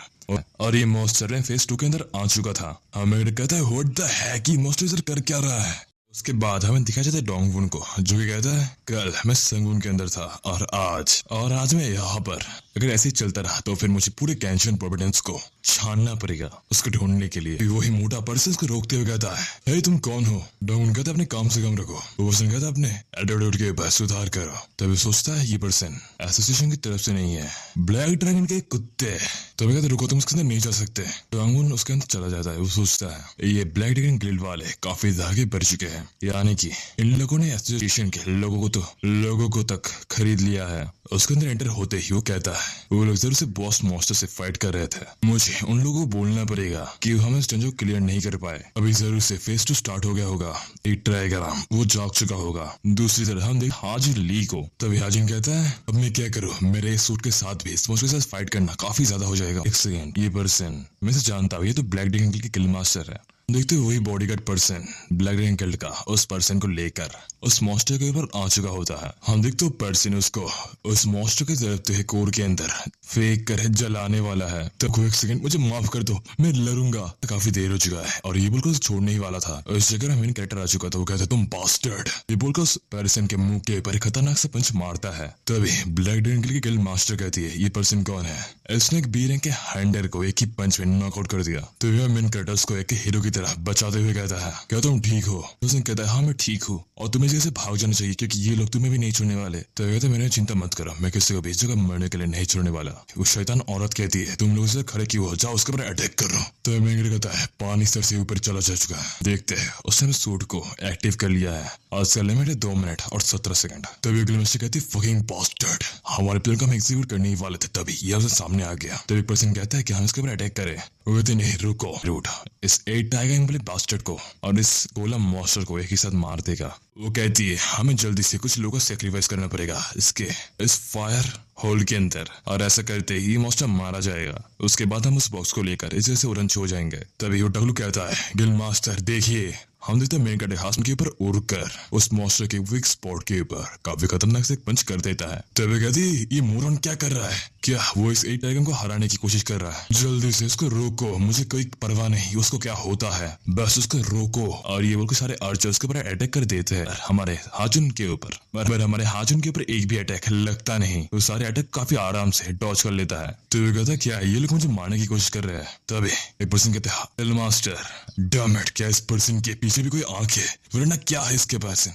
और ये मॉन्स्टर फेज 2 के अंदर आ चुका था। हमें कहता है व्हाट द हेक, ये मॉन्स्टर इधर कर क्या रहा है? उसके बाद हमें दिखाया जाता है डोंगवुन को जो कि कहता है कल मैं संगवुन के अंदर था और आज मैं यहाँ पर। अगर ऐसे ही चलता रहा तो फिर मुझे पूरे कैंशन प्रोविडेंस को छानना पड़ेगा उसको ढूंढने के लिए। वही मोटा पर्सन को रोकते हुए कहता है हे तुम कौन हो? डोंगवुन कहता है अपने काम से कम रखो। वो पर्सन कहता है अपने एटीट्यूड के ऊपर सुधार करो। तभी सोचता है ये पर्सन एसोसिएशन की तरफ से नहीं है, ब्लैक ड्रैगन के कुत्ते। तो कहते रुको तुम उसके अंदर नहीं जा सकते। डोंगवुन उसके अंदर चला जाता है। वो सोचता है ये ब्लैक ड्रैगन गिल्ड वाले काफी आगे बढ़ चुके हैं, यानी कि इन लोगों ने एसोसिएशन के लोगों को तक खरीद लिया है। उसके अंदर एंटर होते ही वो कहता है वो लोग जरूर से बॉस मॉन्स्टर से फाइट कर रहे थे, मुझे उन लोगों को बोलना पड़ेगा कि हम इस डंजन को क्लियर नहीं कर पाए। अभी जरूर से फेज 2 स्टार्ट हो गया होगा, एक ट्राइग्राम वो जाग चुका होगा। दूसरी तरफ हम देख हाजिन ली को। तभी हाजिन कहता है अब मैं क्या करूं, मेरे सूट के साथ भी इस मॉन्स्टर के साथ फाइट करना काफी ज्यादा हो जाएगा। एक सेकंड, ये पर्सन मैं से जानता हूँ, ये तो ब्लैक ड्रैगन के गिल्ड मास्टर है। देखते वही bodyguard person black dragon guild का उस पर्सन को लेकर उस मॉन्स्टर के ऊपर आ चुका होता है। हम देखते हो पर्सन उसको उस मॉन्स्टर के तरफ कोर के अंदर फेंक कर जलाने वाला है। तो एक सेकंड मुझे माफ कर दो, मैं लड़ूंगा। काफी देर हो चुका है और ये बोलकर छोड़ने ही वाला था। इस जगह मेन कैरेक्टर आ चुका था। वो कहता है तुम बास्टर्ड, ये बोलकर उस पर्सन के मुंह के ऊपर खतरनाक से पंच मारता है। तभी ब्लैक ड्रैगन की गिल्ड मास्टर कहती है ये पर्सन कौन है? इसने एक बी रैंक के हैंडर को एक ही पंच में नॉकआउट कर दिया। तो मेन कैरेक्टर उसको एक हीरो की तरह बचाते हुए कहता है क्या तुम ठीक हो? उसने कहता है हाँ मैं ठीक हूँ और तुम्हें जैसे भाग जाना चाहिए क्योंकि ये लोग तुम्हें भी नहीं छोड़ने वाले। तो कहते मैंने चिंता मत करो, मैं किसी को भी इस जगह मरने के लिए नहीं छोड़ने वाला। वो शैतान औरत कहती है तुम लोग से खड़े क्यों हो, जाओ उसके ऊपर अटैक करो। तो मैंने कहता है पानी सर से ऊपर चला जा चुका है। देखते हैं उसने सूट को एक्टिव कर लिया है। आज का लिमिट है 2 मिनट और 17 सेकंड। तभी ग्लिमस्टर कहती फकिंग बास्टर्ड, हमारे प्लान को हम एग्जीक्यूट करने ही वाले थे, तभी ये उसके सामने आ गया। तभी पर्सन कहता है कि हम इसके ऊपर अटैक करें। वो कहते नहीं रुको, रूट इस 8 टाइगर वाले बास्टर्ड को और इस गोलम मॉन्स्टर को एक ही साथ मार देगा। वो कहती है हमें जल्दी से कुछ लोगों को सेक्रीफाइस करना पड़ेगा इस फायर होल के अंदर, और ऐसा करते ही मॉन्स्टर मारा जाएगा। उसके बाद हम उस बॉक्स को लेकर इस जैसे उड़न हो जाएंगे। तभी वो डगलू कहता है गिल मास्टर देखिए, हम देखते मेन गड्ढे हाथ के ऊपर उड़कर उस मॉन्स्टर के वीक स्पॉट के ऊपर काफी खतरनाक से पंच कर देता है। तभी कहती ये मोरन क्या कर रहा है, क्या वो इस 8 टाइगर को हराने की कोशिश कर रहा है, जल्दी से उसको रोको, मुझे कोई परवाह नहीं उसको क्या होता है, बस उसको रोको। और ये बोलकर सारे आर्चर्स के ऊपर अटैक कर देते हैं हमारे हाजुन के ऊपर, पर हमारे हाजुन के ऊपर एक भी अटैक लगता नहीं। वो सारे अटैक काफी आराम से डॉज कर लेता है। तो वो कहता क्या ये लोग मुझे मारने की कोशिश कर रहे हैं। तभी एक पर्सन कहते हैं मास्टर डैम इट, क्या इस पर्सन के पीछे भी कोई आंख है, वरना क्या है इसके पास।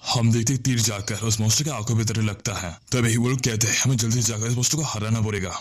हम देखते तीर जाकर उस मॉन्स्टर के आंखों पे तरह लगता है। तभी वो लोग कहते हैं हमें जल्दी से जाकर इस मॉन्स्टर को हराना पड़ेगा,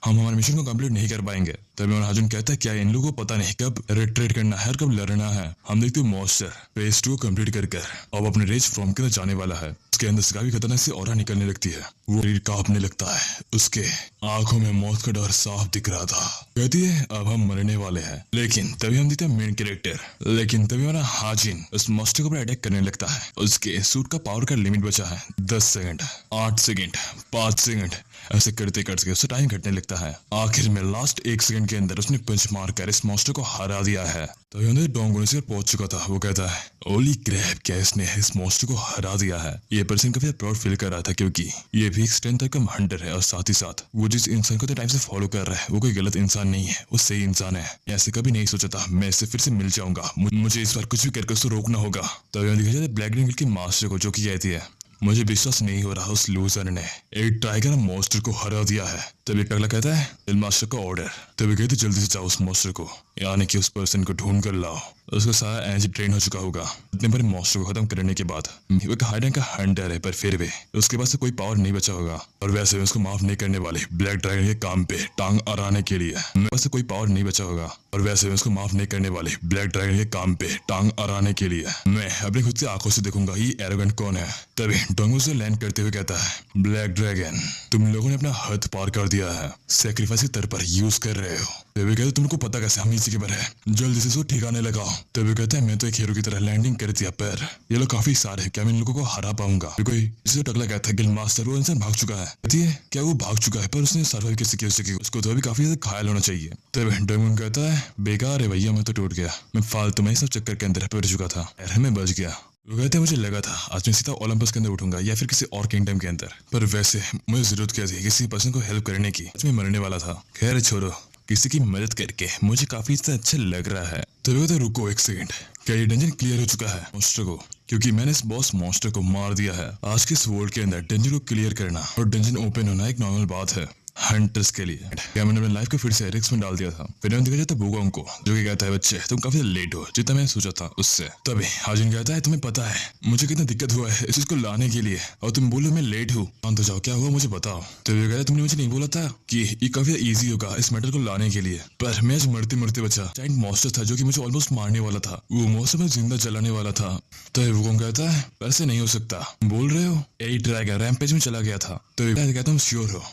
हम हमारे मिशन को कंप्लीट नहीं कर पाएंगे। तभी हाजुन कहता है क्या इन लोगों को पता नहीं कब रिट्रीट करना है और कब लड़ना है। हम देखते हैं मॉन्स्टर फेज 2 को कंप्लीट कर अब अपने रेज फॉर्म के अंदर जाने वाला है। उसके अंदर से काफी खतरनाक से ऑरा निकलने लगती है, वो शरीर कांपने लगता है, उसके आंखों में मौत का डर साफ दिख रहा था। कहती है अब हम मरने वाले हैं। लेकिन तभी हम देखते हैं मेन कैरेक्टर, लेकिन तभी हमारा हाजिन उस मॉन्स्टर के ऊपर अटैक करने लगता है। उसके सूट का पावर का लिमिट बचा है 10 सेकंड, 8 सेकंड, 5 सेकंड, ऐसे करते करते उससे टाइम घटने लगता है। आखिर में लास्ट 1 सेकंड के अंदर उसने पंच मारकर इस मॉन्स्टर को हरा दिया है। तो ये डोंगोने से पहुंच चुका था। वो कहता है ओली क्रैप, क्या इसने इस मॉन्स्टर को हरा दिया है। ये पर्सन काफी प्राउड फील कर रहा था क्योंकि ये भी एक स्ट्रेंथ टाइप का हंटर है और साथ ही साथ वो जिस इंसान को टाइम से फॉलो कर रहा है वो कोई गलत इंसान नहीं है, वो सही इंसान है। ऐसे कभी नहीं सोचा था मैं इससे फिर से मिल जाऊंगा, मुझे इस बार कुछ भी करके उसको रोकना होगा। तो दिखा जाता है ब्लैक ड्रैगन के मास्टर को, जो कि कहती है मुझे विश्वास नहीं हो रहा उस लूजर ने एक टाइगर मॉन्स्टर को हरा दिया है। तभी पगला कहता है दिल मास्टर का ऑर्डर। तभी कहते जल्दी से जाओ उस मॉन्स्टर को, यानी कि उस पर्सन को ढूंढ कर लाओ। उसका सारा एनर्जी ट्रेन हो चुका होगा। इतने बड़े मॉन्स्टर को खत्म करने के बाद वो एक हाइड का हंटर है, पर फिर भी उसके पास कोई पावर नहीं बचा होगा। और वैसे उसको माफ नहीं करने वाले ब्लैक ड्रैगन के काम पे टांग अड़ाने के लिए मेरे पास कोई पावर नहीं बचा होगा। और वैसे उसको माफ नहीं करने वाले ब्लैक ड्रैगन के काम पे टांग अड़ाने के लिए मैं अपनी खुद से आंखों से देखूंगा ये एरोगेंट कौन है। तभी डोंगो से लैंड करते हुए कहता है ब्लैक ड्रैगन, तुम लोगों ने अपना हद पार कर दिया है, सेक्रीफाइस के तौर पर यूज कर रहे हो। तभी कहते तुमको पता कैसे हम इसी के पर है, जल्दी से इसको ठिकाने लगाओ। तभी कहते हैं मैं तो एक हीरो की तरह लैंडिंग कर दिया, पर ये लोग काफी सारे हैं, क्या मैं इन लोगों को हरा पाऊंगा। कोई इसे टकला कहता है गिल मास्टर, वो इंसान भाग चुका है। कहती है क्या वो भाग चुका है, पर उसने सर्वाइव कैसे किया, उसको तो अभी काफी ज्यादा घायल होना चाहिए। तभी डोंगन कहता है बेकार है भैया, मैं तो टूट गया, मैं फालतू में सब चक्कर के अंदर पड़ चुका था, मैं बच गया। वो कहते हैं मुझे लगा था आज मैं सीधा ओलंपस के अंदर उठूंगा या फिर किसी और किंगडम के अंदर, पर वैसे मुझे जरूरत क्या थी किसी पर्सन को हेल्प करने की, आज मैं मरने वाला था। खैर छोड़ो, किसी की मदद करके मुझे काफी अच्छा लग रहा है। तो कहते रुको 1 सेकंड, क्या ये डंजन क्लियर हो चुका है मॉन्स्टर को, क्योंकि मैंने इस बॉस मॉन्स्टर को मार दिया है। आज के इस वर्ल्ड के अंदर डंजन को क्लियर करना और डंजन ओपन होना एक नॉर्मल बात है हंटर्स के लिए। क्या मैंने अपने लाइफ को फिर से रिस्क में डाल दिया था। फिर मैंने देखा जाता बुगोंग को, जो कि कहता है बच्चे तुम काफी लेट हो जितना मैंने सोचा था उससे। तभी हाजिन कहता है तुम्हें पता है मुझे कितना दिक्कत हुआ है इस चीज को लाने के लिए, और तुम बोलो मैं लेट हूँ। तो जाओ क्या हुआ मुझे बताओ। तो ये कहता है तुमने मुझे नहीं बोला था कि ये काफी इजी होगा इस मैटर को लाने के लिए, पर मैं आज मरते मरते बचा। जायंट मॉन्स्टर था जो कि मुझे ऑलमोस्ट मारने वाला था, वो मॉन्स्टर में जिंदा जलाने वाला था। तो वो कहता है वैसे नहीं हो सकता, बोल रहे हो 8 ड्रैगन रैम्पेज में चला गया था। तो कहता हूँ श्योर हो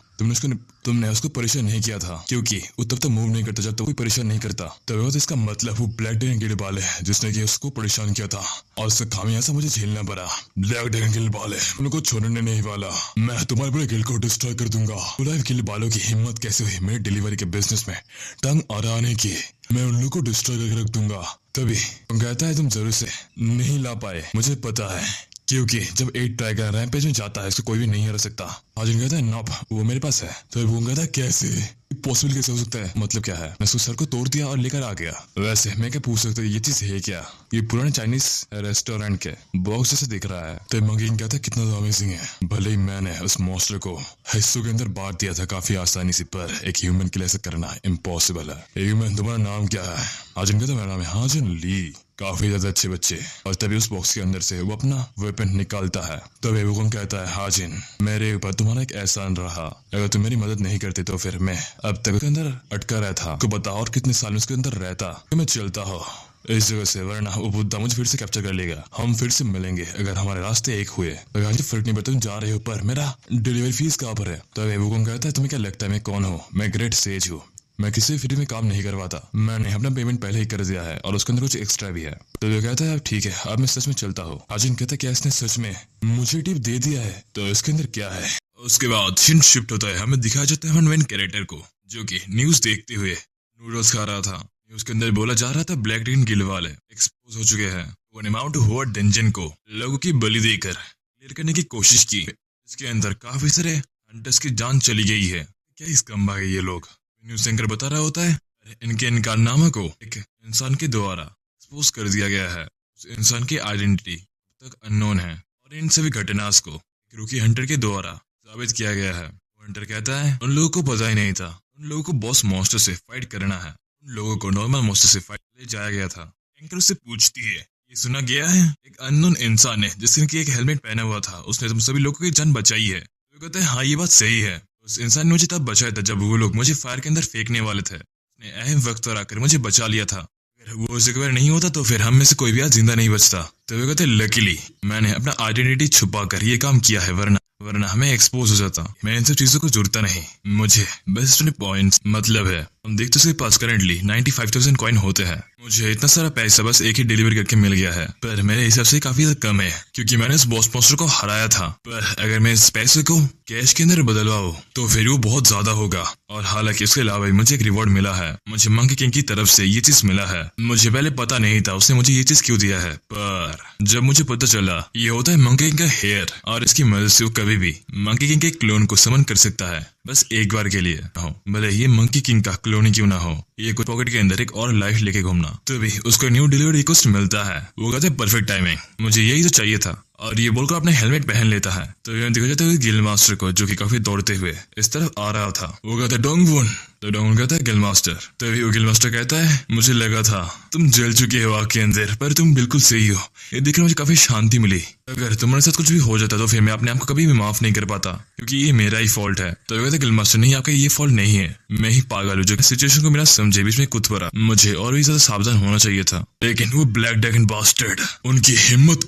तुमने उसको परेशान नहीं किया था, क्योंकि वो तब तक मूव नहीं करता जब तक कोई परेशान नहीं करता। तब तो इसका मतलब वो ब्लैक ड्रैगन गिल्ड वाले है जिसने कि उसको परेशान किया था, और उसका खामियाजा मुझे झेलना पड़ा। ब्लैक ड्रैगन गिल्ड वाले उनको छोड़ने नहीं वाला, मैं तुम्हारे पूरे गिल्ड को डिस्ट्रॉय कर दूंगा। ब्लैक गिल्ड वालों की हिम्मत कैसे हुई मेरे डिलीवरी के बिजनेस में टंग अड़ाने की, मैं उन लोगों को डिस्ट्रॉय करके रख दूंगा। तभी कहता है तुम जरूर से नहीं ला पाए, मुझे पता है, क्योंकि जब 8 टाइगर रैम्पेज में जाता है उसको कोई भी नहीं हरा सकता। हाजिन कहता है नॉप वो मेरे पास है। तो वो कहता है कैसे पॉसिबल, कैसे हो सकता है, मतलब क्या है। मैं उसको सर को तोड़ दिया और लेकर आ गया। वैसे मैं क्या पूछ सकता हूँ ये चीज है क्या, ये पुराने चाइनीज रेस्टोरेंट के बॉक्स जैसे दिख रहा है। तो मंगीन कहता है कितना तो अमेजिंग है, भले ही मैंने उस मॉन्स्टर को हिस्सों के अंदर बांट दिया था काफी आसानी से, पर एक ह्यूमन के लिए ऐसा करना इम्पॉसिबल है। ह्यूमन तुम्हारा नाम क्या है। हाजिन कहता है मेरा नाम है हाजिन ली। काफी ज्यादा अच्छे बच्चे। और तभी उस बॉक्स के अंदर से वो अपना वेपन निकालता है। तभी वो कहता है, हाजिन, मेरे ऊपर तुम्हारा एक एहसान रहा, अगर तुम मेरी मदद नहीं करते तो फिर मैं अब तक उसके अंदर अटका रहता। तो बताओ और कितने साल में उसके अंदर रहता, तो मैं चलता हो इस जगह से, वरना वो बुद्धा मुझे फिर से कैप्चर कर लेगा। हम फिर से मिलेंगे अगर हमारे रास्ते एक हुए। अगर मुझे फर्क नहीं पड़ता तुम जा रहे हो, पर मेरा डिलीवरी फीस कहाँ पर है? तभी वो कहता है, तुम्हें क्या लगता है मैं कौन हूँ? मैं ग्रेट सेज हूँ, मैं किसी फ्री में काम नहीं करवाता, मैंने अपना पेमेंट पहले ही कर दिया है और उसके अंदर कुछ एक्स्ट्रा भी है। तो वो कहता है, अब ठीक है, अब मैं सच में चलता हूँ। हाजिन कहता है, क्या इसने सच में मुझे टिप दे दिया है? तो इसके अंदर क्या है? उसके बाद सीन शिफ्ट होता है, हमें दिखाया जाता है मेन कैरेक्टर को जो कि न्यूज देखते हुए नूडल्स खा रहा था। न्यूज के अंदर बोला जा रहा था ब्लैक ड्रैगन गिल्ड वाले एक्सपोज हो चुके हैं। वो माउंट होवर्ड डंजन को लोगों की बलि देकर क्लियर करने की कोशिश की। इसके अंदर काफी सारे हंटर्स की जान चली गई है। क्या इस कम भागे ये लोग? न्यूज एंकर बता रहा होता है, इनके कारनामा को एक इंसान के द्वारा एक्सपोज कर दिया गया है। उस इंसान की आइडेंटिटी अब तक अननोन है और इन सभी घटनाओं को एक रूकी हंटर के द्वारा साबित किया गया है। हंटर कहता है, उन लोगों को पता ही नहीं था, उन लोगों को बॉस मॉन्स्टर से फाइट करना है, उन लोगों को नॉर्मल मॉन्स्टर से फाइट ले जाया गया था। एंकर उससे पूछती है, ये सुना गया है एक अननोन इंसान है जिसने की एक हेलमेट पहना हुआ था, उसने तुम सभी लोगों की जान बचाई है। तो कहता है, हाँ ये बात सही है, उस इंसान ने मुझे तब बचाया था जब वो लोग मुझे फायर के अंदर फेंकने वाले थे। उसने अहम वक्त पर आकर मुझे बचा लिया था। अगर वो उस जगह पर नहीं होता तो फिर हम में से कोई भी आज जिंदा नहीं बचता। तो वो कहते, लकीली मैंने अपना आइडेंटिटी छुपा कर ये काम किया है, वरना हमें एक्सपोज हो जाता। मैं इन सब चीजों को जुड़ता नहीं, मुझे बस अपने पॉइंट्स मतलब है। हम देखते उसके पास करंटली 95,000 कॉइन होते हैं। मुझे इतना सारा पैसा बस एक ही डिलीवर करके मिल गया है, पर मेरे हिसाब से काफी ज्यादा कम है क्योंकि मैंने इस बॉस मॉन्स्टर को हराया था। पर अगर मैं इस पैसे को कैश के अंदर बदलवाऊं तो फिर वो बहुत ज्यादा होगा। और हालांकि इसके अलावा मुझे एक रिवॉर्ड मिला है, मुझे मंकी किंग की तरफ से ये चीज मिला है। मुझे पहले पता नहीं था उसने मुझे ये चीज क्यों दिया है, पर जब मुझे पता चला ये होता है मंकी किंग का हेयर और इसकी मदद से वो कभी भी मंकी किंग के क्लोन को समन कर सकता है, बस एक बार के लिए हो, भले ये मंकी किंग का क्लोन ही क्यों ना हो। ये कुछ पॉकेट के अंदर एक और लाइफ लेके घूमना। तो भी उसको न्यू डिलीवरी रिक्वेस्ट मिलता है। वो कहते हैं, परफेक्ट टाइमिंग, मुझे यही तो चाहिए था। और ये बोलकर अपने हेलमेट पहन लेता है। तो ये देखा जाता है गिल्ड मास्टर को जो कि काफी दौड़ते हुए इस तरफ आ रहा था। वो कहता है, डोंगवुन। तो डोंगवुन कहता है, गिल्ड मास्टर। तभी वो गिल्ड मास्टर कहता है, मुझे लगा था तुम जल चुके हो आग के अंदर, पर तुम बिल्कुल सही हो। ये देखकर मुझे काफी शांति मिली। अगर तुम्हारे साथ कुछ भी हो जाता तो फिर मैं अपने आप को कभी भी माफ नहीं कर पाता क्योंकि ये मेरा ही फॉल्ट है। तो वो कहता है, गिल्ड मास्टर नहीं, आपका ये फॉल्ट नहीं है, मैं ही पागल हूँ जो सिचुएशन को बिना समझे बीच में कूद पड़ा। मुझे और भी ज्यादा सावधान होना चाहिए था। लेकिन वो ब्लैक ड्रैगन बास्टर्ड, उनकी हिम्मत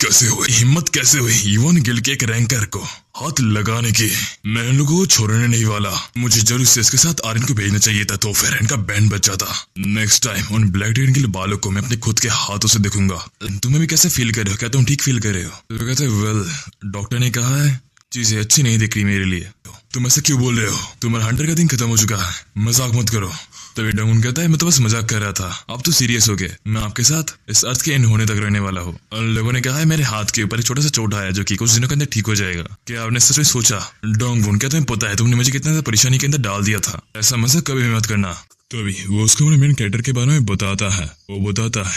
कैसे हुई इवन गिल्ड के एक रैंकर को हाथ लगाने की। मैं इन लोगों को छोड़ने नहीं वाला। मुझे जरूर से इसके साथ आर्यन को भेजना चाहिए था, तो फिर इनका बैंड बच जाता। नेक्स्ट टाइम उन ब्लैक ड्रैगन के बालों को मैं अपने खुद के हाथों से देखूंगा। तुम्हें भी कैसे फील कर रहे हो? क्या तुम ठीक फील कर रहे हो? तो कहते हैं, वेल डॉक्टर ने कहा है चीजें अच्छी नहीं दिख रही मेरे लिए। तुम ऐसे क्यों बोल रहे हो? तुम्हारा हंटर का दिन खत्म हो चुका है, मजाक मत करो। तभी डोंगवुन कहता है, मैं तो बस मजाक कर रहा था, अब तो सीरियस हो गए। मैं आपके साथ इस अर्थ के एंड होने तक रहने वाला हूँ। और लोगों ने कहा है मेरे हाथ के ऊपर एक छोटा सा चोट आया जो कि कुछ दिनों के अंदर ठीक हो जाएगा। क्या आपने सच में सोचा? डोंगवुन कहता है, पता है तुमने मुझे कितना परेशानी के अंदर डाल दिया था, ऐसा मजाक कभी भी मत करना। तो अभी वो उसको मेरे मेन कैरेक्टर के बारे में बताता है।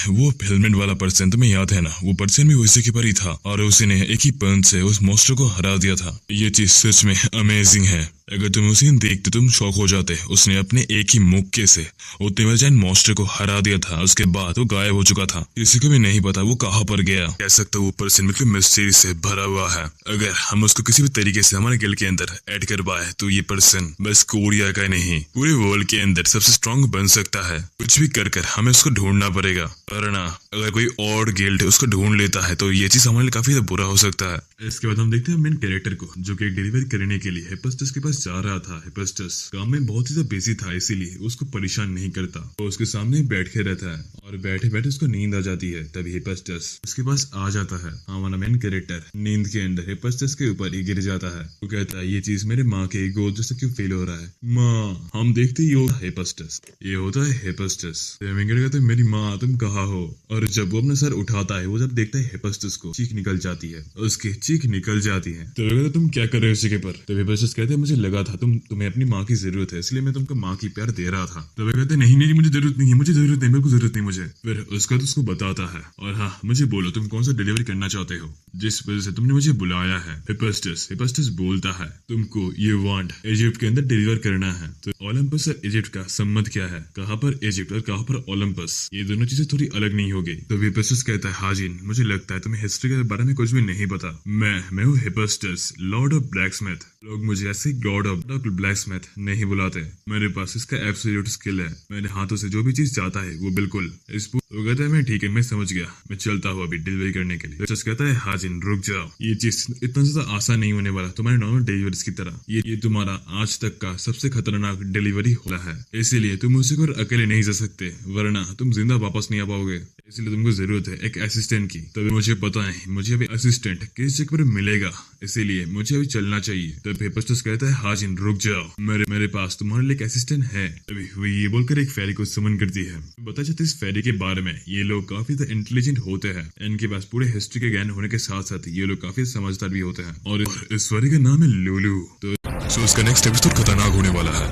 वो हेलमेट वाला पर्सन तुम्हें याद है ना, वो पर्सन भी उसी के पर ही था और उसने एक ही पंच से उस मॉन्स्टर को हरा दिया था। ये चीज सच में अमेजिंग है। अगर तुम उसे देखते तुम शॉक हो जाते। उसने अपने एक ही मुक्के से उतने बड़े मॉन्स्टर को हरा दिया था। उसके बाद वो गायब हो चुका था, किसी को भी नहीं पता वो कहाँ पर गया। कह सकते वो पर्सन बिल्कुल मिस्ट्री से भरा हुआ है। अगर हम उसको किसी भी तरीके से हमारे गिल्ड के अंदर ऐड कर पाए तो ये पर्सन बस कोरिया का नहीं पूरे वर्ल्ड के अंदर सबसे स्ट्रॉन्ग बन सकता है। कुछ भी कर हमें उसको ढूंढना पड़ेगा, वरना अगर कोई और गिल्ड उसको ढूंढ लेता है तो ये चीज हमारे लिए काफी बुरा हो सकता है। इसके बाद हम देखते हैं मेन कैरेक्टर को जो कि डिलीवरी करने के लिए हेफेस्टस के पास जा रहा था। हेफेस्टस काम में बहुत ही ज्यादा बिजी था, इसीलिए उसको परेशान नहीं करता। वो उसके सामने बैठ के रहता है और बैठे बैठे उसको नींद आ जाती है। तभी हेफेस्टस उसके पास आ जाता है। हमारा मेन कैरेक्टर नींद के अंदर हेफेस्टस के ऊपर ही गिर जाता है। वो कहता है, ये चीज मेरे माँ के गोद जैसे क्यों फील हो रहा है? माँ, हम देखते ही हो हेफेस्टस, ये होता है हेफेस्टस। कहते मेरी माँ तुम कहाँ हो? और जब वो अपना सर उठाता है, वो जब देखता है हेफेस्टस को, चीख निकल जाती है, उसकी चीख निकल जाती है। तो कहता तुम क्या कर रहे हो इसी के पर? तो हेफेस्टस कहते हैं मुझे लगा था तुम्हें अपनी माँ की जरूरत है, इसलिए मैं तुमको माँ की प्यार दे रहा था। तो वे कहते नहीं नहीं मुझे जरूरत नहीं है, मुझे जरूरत नहीं, मेरे को जरूरत नहीं मुझे। फिर उसका तो उसको बताता है और हाँ मुझे बोलो तुम कौन सा डिलीवरी करना चाहते हो, जिस वजह से तुमने मुझे बुलाया है। हिफेस्टस बोलता है तुमको ये वांड इजिप्ट के अंदर डिलीवर करना है। तो ओलंपस और इजिप्ट का संबंध क्या है, कहाँ पर इजिप्ट और कहाँ पर ओलंपस, ये दोनों चीजें थोड़ी अलग नहीं हो गई। तो हिफेस्टस कहता है हाजिन मुझे लगता है तुम्हें हिस्ट्री के बारे में कुछ भी नहीं पता। मैं हूँ हिफेस्टस, लॉर्ड ऑफ ब्लैकस्मिथ। लोग मुझे ऐसे गॉड ऑफ ब्लैकस्मिथ नहीं बुलाते, मेरे पास इसका एब्सोल्यूट स्किल है, मेरे हाथों से जो भी चीज जाता है वो बिल्कुल वो कहता है मैं ठीक है मैं समझ गया, मैं चलता हूँ अभी डिलीवरी करने के लिए। हिफेस्टस कहता है हाजिन रुक जाओ, ये चीज इतना ज्यादा आसान नहीं होने वाला तुम्हारे नॉर्मल डिलीवरीज की तरह। ये तुम्हारा आज तक का सबसे खतरनाक डिलीवरी होला है, इसीलिए तुम उसे को अकेले नहीं जा सकते, वरना तुम जिंदा वापस नहीं आ पाओगे। इसलिए तुमको जरूरत है एक असिस्टेंट की। तभी मुझे पता है मुझे अभी असिस्टेंट किस जगह पर मिलेगा, इसीलिए मुझे अभी चलना चाहिए। तब हिफेस्टस कहता है हाजिन रुक जाओ, मेरे पास तुम्हारे लिए एक असिस्टेंट है। तभी वो ये बोलकर एक फेरी को समन करती है। बता चाहते इस फेरी के बारे में, ये लोग काफी इंटेलिजेंट होते हैं, इनके पास पूरे हिस्ट्री के ज्ञान होने के साथ साथ ये लोग काफी समझदार भी होते हैं। और इस फेरी का नाम है लुलू। तो सो इसका नेक्स्ट एपिसोड खतरनाक होने वाला है।